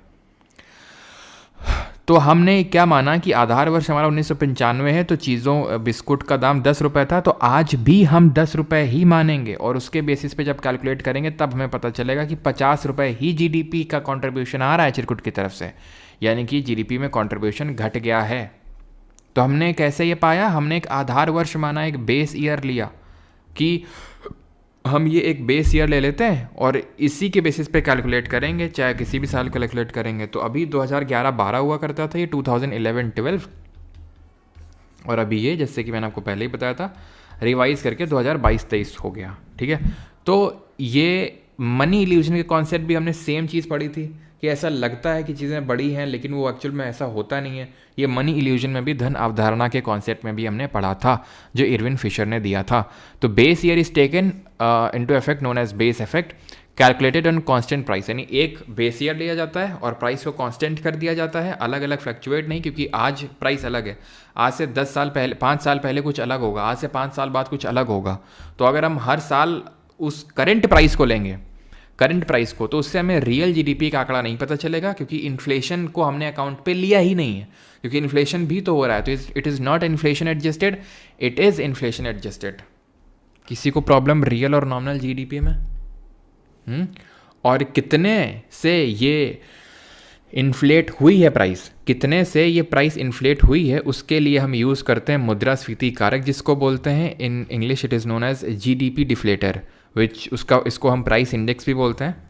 तो हमने क्या माना कि आधार वर्ष हमारा 1995 है, तो चीज़ों बिस्कुट का दाम 10 रुपये था, तो आज भी हम 10 रुपये ही मानेंगे, और उसके बेसिस पे जब कैलकुलेट करेंगे तब हमें पता चलेगा कि 50 रुपये ही जीडीपी का कंट्रीब्यूशन आ रहा है चिरकुट की तरफ से, यानी कि जीडीपी में कंट्रीब्यूशन घट गया है। तो हमने कैसे ये पाया, हमने एक आधार वर्ष माना, एक बेस ईयर लिया कि हम ये एक बेस ईयर ले लेते हैं और इसी के बेसिस पे कैलकुलेट करेंगे, चाहे किसी भी साल को कैलकुलेट करेंगे। तो अभी 2011-12 हुआ करता था, ये 2011-12, और अभी ये जैसे कि मैंने आपको पहले ही बताया था रिवाइज करके 2022-23 हो गया, ठीक है। तो ये मनी इल्यूजन के कॉन्सेप्ट भी हमने सेम चीज़ पढ़ी थी कि ऐसा लगता है कि चीज़ें बड़ी हैं लेकिन वो एक्चुअल में ऐसा होता नहीं है। ये मनी इल्यूजन में भी, धन अवधारणा के कॉन्सेप्ट में भी हमने पढ़ा था, जो इरविन फिशर ने दिया था। तो base year is taken into effect known as base effect, calculated on constant price, यानी एक बेस ईयर लिया जाता है और प्राइस को कांस्टेंट कर दिया जाता है, अलग अलग फ्लक्चुएट नहीं, क्योंकि आज प्राइस अलग है, आज से 10 साल पहले, 5 साल पहले कुछ अलग होगा, आज से 5 साल बाद कुछ अलग होगा। तो अगर हम हर साल उस करंट प्राइस को लेंगे, करंट प्राइस को, तो उससे हमें रियल जीडीपी का आंकड़ा नहीं पता चलेगा, क्योंकि इन्फ्लेशन को हमने अकाउंट पे लिया ही नहीं है, क्योंकि इन्फ्लेशन भी तो हो रहा है। तो it is not inflation adjusted, it is inflation adjusted. किसी को प्रॉब्लम रियल और नॉमिनल जीडीपी में? और कितने से ये इन्फ्लेट हुई है प्राइस, कितने से ये प्राइस इन्फ्लेट हुई है, उसके लिए हम यूज़ करते हैं मुद्रास्फीति कारक, जिसको बोलते हैं in English it is known as GDP deflator, which इसको हम प्राइस इंडेक्स भी बोलते हैं,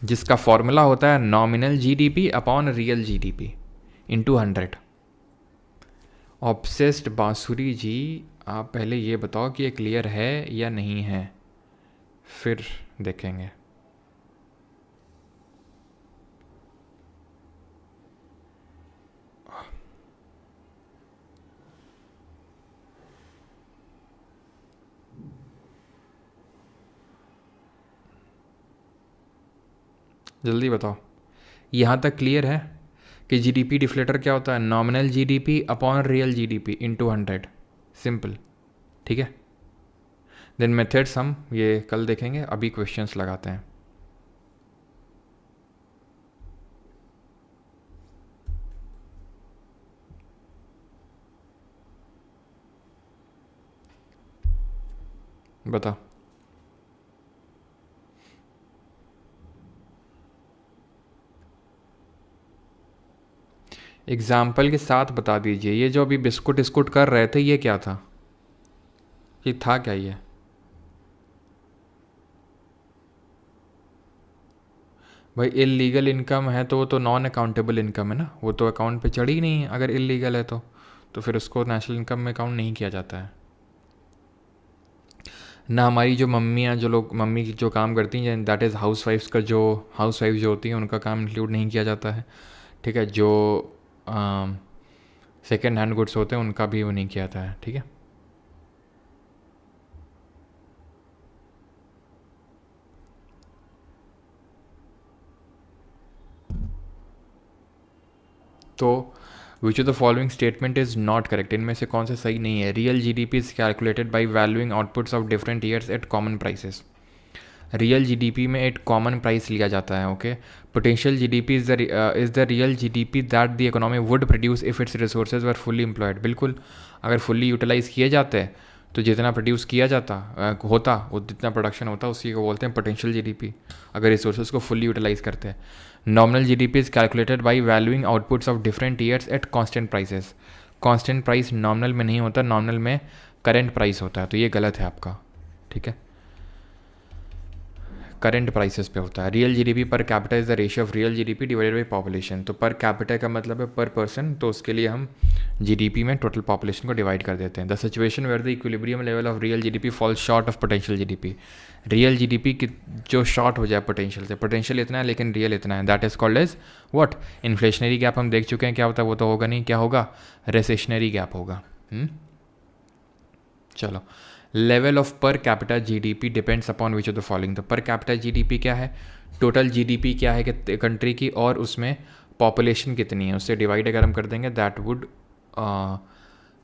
जिसका फॉर्मूला होता है nominal GDP upon real GDP into 100। Obsessed बांसुरी जी, आप पहले ये बताओ कि ये क्लियर है या नहीं है, फिर देखेंगे। जल्दी बताओ, यहाँ तक क्लियर है कि जीडीपी डिफ्लेटर क्या होता है, nominal GDP upon real GDP into 100, simple, ठीक है। देन मेथड्स हम ये कल देखेंगे, अभी क्वेश्चंस लगाते हैं। बता। एग्जाम्पल के साथ बता दीजिए। ये जो अभी बिस्कुट इस्कुट कर रहे थे ये क्या था, ये था क्या ये? भाई इलीगल इनकम है तो वो तो नॉन अकाउंटेबल इनकम है ना, वो तो अकाउंट पे चढ़ी ही नहीं है अगर इलीगल है तो फिर उसको नेशनल इनकम में काउंट नहीं किया जाता है ना। हमारी जो मम्मियाँ, जो लोग मम्मी की जो काम करती हैं, दैट इज़ हाउस वाइफ्स का, जो हाउस वाइफ जो होती हैं उनका काम इंक्लूड नहीं किया जाता है। ठीक है, जो सेकेंड हैंड गुड्स होते हैं उनका भी वो नहीं किया जाता है। ठीक है, तो which of the following statement is not correct, इनमें से कौन सा सही नहीं है? Real GDP is calculated by valuing outputs of different years at common prices. Real GDP में एक कॉमन प्राइस लिया जाता है। Okay, potential GDP is the real GDP that the economy would produce if its resources were fully employed. बिल्कुल, अगर fully utilise किए जाते हैं तो जितना प्रोड्यूस किया जाता होता, वो जितना प्रोडक्शन होता उसी को बोलते हैं पोटेंशियल जीडीपी, अगर रिसोर्सेज को फुल्ली यूटिलाइज़ करते हैं। Nominal GDP is calculated by valuing outputs of different years at constant prices. Constant price nominal में नहीं होता, नॉमिनल में करेंट प्राइस होता है, तो ये गलत है आपका। ठीक है, करंट प्राइसेस पे होता है। Real GDP per capita is the ratio of real GDP divided by population. तो पर कैपिटा का मतलब है पर पर्सन, तो उसके लिए हम जीडीपी में टोटल पॉपुलेशन को डिवाइड कर देते हैं। The situation where the equilibrium level of real GDP fall short of potential GDP. Real GDP की जो शॉर्ट हो जाए पोटेंशियल से, पोटेंशियल इतना है लेकिन रियल इतना है, that is called as what? Inflationary gap. हम देख चुके हैं क्या होता है, वो तो होगा नहीं, क्या होगा? रेसेशनरी गैप होगा। चलो, level of per capita GDP depends upon which of the following. तो पर कैपिटा जीडीपी क्या है? टोटल जीडीपी क्या है कि कंट्री की, और उसमें पॉपुलेशन कितनी है उससे डिवाइड अगर हम कर देंगे, that would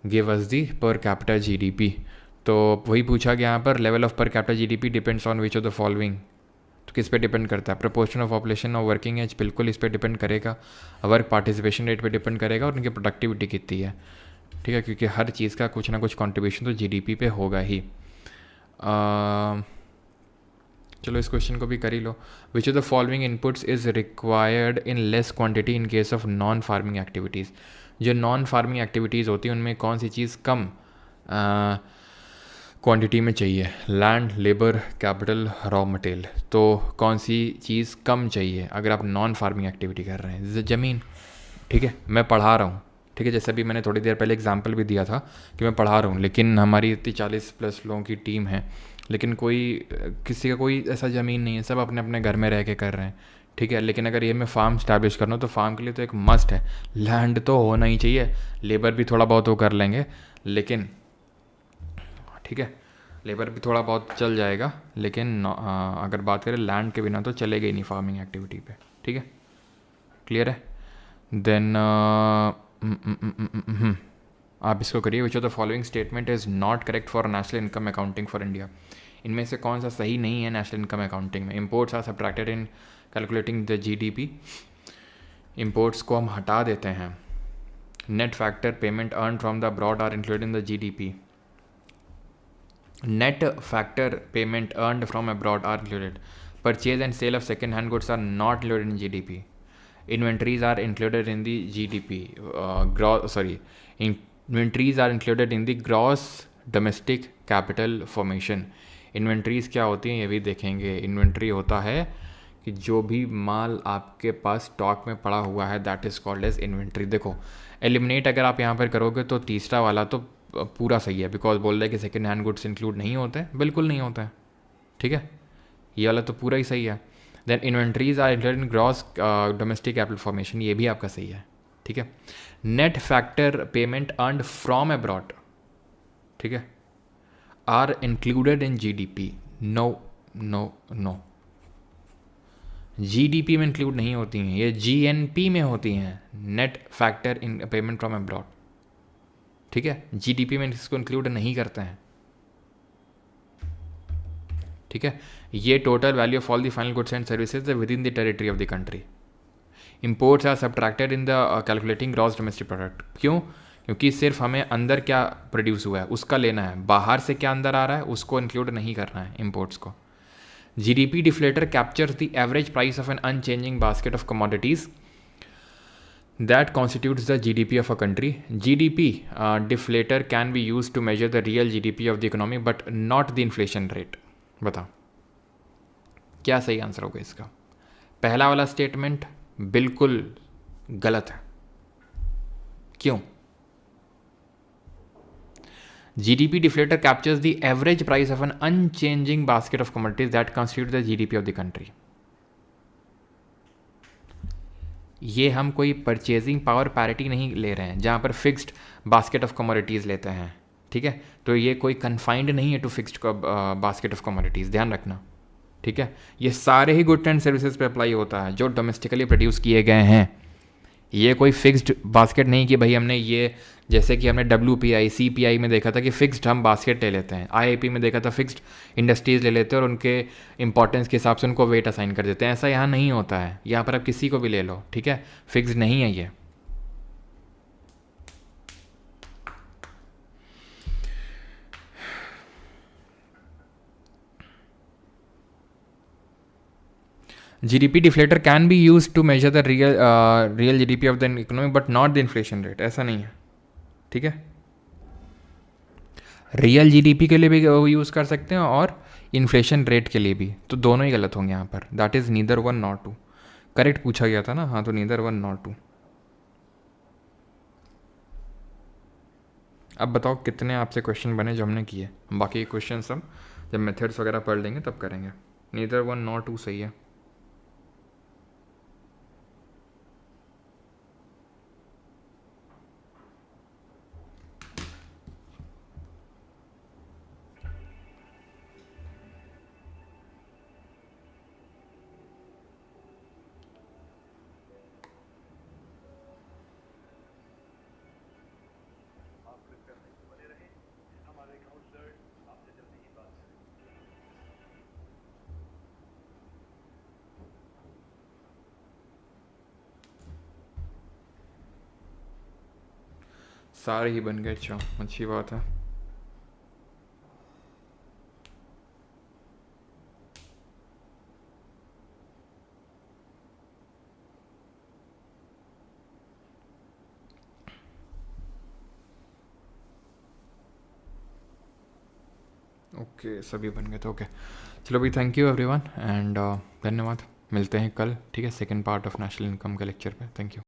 give us the per capita GDP. तो वही पूछा गया यहाँ पर, level of per capita GDP depends on which of the following. तो किस पे डिपेंड करता है? प्रोपोर्शन ऑफ पॉपुलेशन और वर्किंग एज, बिल्कुल इस पर डिपेंड करेगा। वर्क पार्टिसिपेशन रेट पे डिपेंड करेगा, और उनकी प्रोडक्टिविटी कितनी है। ठीक है, क्योंकि हर चीज़ का कुछ ना कुछ कंट्रीब्यूशन तो जीडीपी पे होगा ही। चलो इस क्वेश्चन को भी कर ही लो। Which of the following inputs is required in less quantity in case of non farming activities. जो नॉन फार्मिंग एक्टिविटीज़ होती हैं उनमें कौन सी चीज़ कम क्वांटिटी में चाहिए? Land, labour, capital, raw material. तो कौन सी चीज़ कम चाहिए अगर आप नॉन फार्मिंग एक्टिविटी कर रहे हैं? ज़मीन। ठीक है, मैं पढ़ा रहा हूँ, ठीक है, जैसे अभी मैंने थोड़ी देर पहले एग्जांपल भी दिया था कि मैं पढ़ा रहा हूँ, लेकिन हमारी इतनी 40+ लोगों की टीम है, लेकिन किसी का कोई ऐसा ज़मीन नहीं है, सब अपने अपने घर में रह के कर रहे हैं। ठीक है, लेकिन अगर ये मैं फार्म स्टैब्लिश करना तो फार्म के लिए तो एक मस्ट है, लैंड तो होना ही चाहिए। लेबर भी थोड़ा बहुत वो कर लेंगे, लेकिन ठीक है, लेबर भी थोड़ा बहुत चल जाएगा, लेकिन अगर बात करें लैंड के बिना तो चलेगा ही नहीं फार्मिंग एक्टिविटी पे। ठीक है, क्लियर है? देन आप इसको करिए। Which of the following statement is not correct for national income accounting for India. इनमें से कौन सा सही नहीं है नेशनल इनकम अकाउंटिंग में? Imports are subtracted in calculating the GDP. Imports को हम हटा देते हैं। Net factor payment earn from the abroad are included in the GDP. Net factor payment earned from abroad are included. Purchase and sale of second hand goods are not included in GDP. Inventories are included in the GDP. Inventories are included in the gross domestic capital formation. Inventories क्या होती हैं ये भी देखेंगे. Inventory होता है कि जो भी माल आपके पास स्टॉक में पड़ा हुआ है, that is called as inventory. देखो, एलिमिनेट अगर आप यहाँ पर करोगे तो तीसरा वाला तो पूरा सही है, बिकॉज बोल रहे हैं कि सेकेंड हैंड गुड्स इंक्लूड नहीं होते हैं. बिल्कुल नहीं होता है. ठीक है, ये वाला तो पूरा ही सही है. Then inventories are included in gross domestic capital formation, ये भी आपका सही है. ठीक है. Net factor payment earned from abroad, ठीक है, are included in GDP. No no no, GDP में इंक्लूड नहीं होती हैं, ये जीएनपी में होती हैं. Net factor in payment from abroad, ठीक है, जीडीपी में इसको इंक्लूड नहीं करते हैं. ठीक है. ये total value of all the final goods and services within the territory of the country. Imports are subtracted in the calculating gross domestic product. क्यों? क्योंकि सिर्फ हमें अंदर क्या प्रोड्यूस हुआ है उसका लेना है, बाहर से क्या अंदर आ रहा है उसको इंक्लूड नहीं करना है इम्पोर्ट्स को। GDP deflator captures the average price of an unchanging basket of commodities that constitutes the GDP of a country. GDP deflator can be used to measure the real GDP of the economy but not the inflation rate. बताओ क्या सही answer होगा इसका? पहला वाला statement बिल्कुल गलत है। क्यों? GDP deflator captures the average price of an unchanging basket of commodities that constitute the GDP of the country. ये हम कोई परचेजिंग पावर पैरिटी नहीं ले रहे हैं जहाँ पर फिक्स्ड बास्केट ऑफ कमोडिटीज़ लेते हैं, ठीक है? तो ये कोई कन्फाइंड नहीं है to fixed basket of commodities, ध्यान रखना, ठीक है? ये सारे ही गुड्स एंड सर्विसेज पे अप्लाई होता है जो डोमेस्टिकली प्रोड्यूस किए गए हैं। ये कोई फिक्स्ड बास्केट नहीं कि भाई हमने ये, जैसे कि हमने WPI CPI में देखा था कि फिक्स्ड हम बास्केट ले लेते हैं, IIP में देखा था फिक्स्ड इंडस्ट्रीज़ ले लेते हैं और उनके इंपॉर्टेंस के हिसाब से उनको वेट असाइन कर देते हैं। ऐसा यहाँ नहीं होता है, यहाँ पर आप किसी को भी ले लो, ठीक है? फिक्स्ड नहीं है ये। GDP deflator can be used to measure the real GDP of the economy but not the inflation rate, ऐसा नहीं है, ठीक है? रियल GDP के लिए भी यूज़ कर सकते हैं और इन्फ्लेशन रेट के लिए भी, तो दोनों ही गलत होंगे यहाँ पर। That is neither one not two. Correct पूछा गया था ना, हाँ, तो नीदर वन नॉट टू। अब बताओ कितने आपसे क्वेश्चन बने जो हमने किए, बाकी क्वेश्चन सब जब मेथड्स वगैरह पढ़ लेंगे तब करेंगे। नीदर वन नॉट टू सही है। सारे ही बन गए, अच्छा अच्छी बात है। ओके सभी बन गए तो ओके, चलो भाई, थैंक यू एवरीवन एंड धन्यवाद। मिलते हैं कल, ठीक है, second part of national income के लेक्चर पे। Thank you.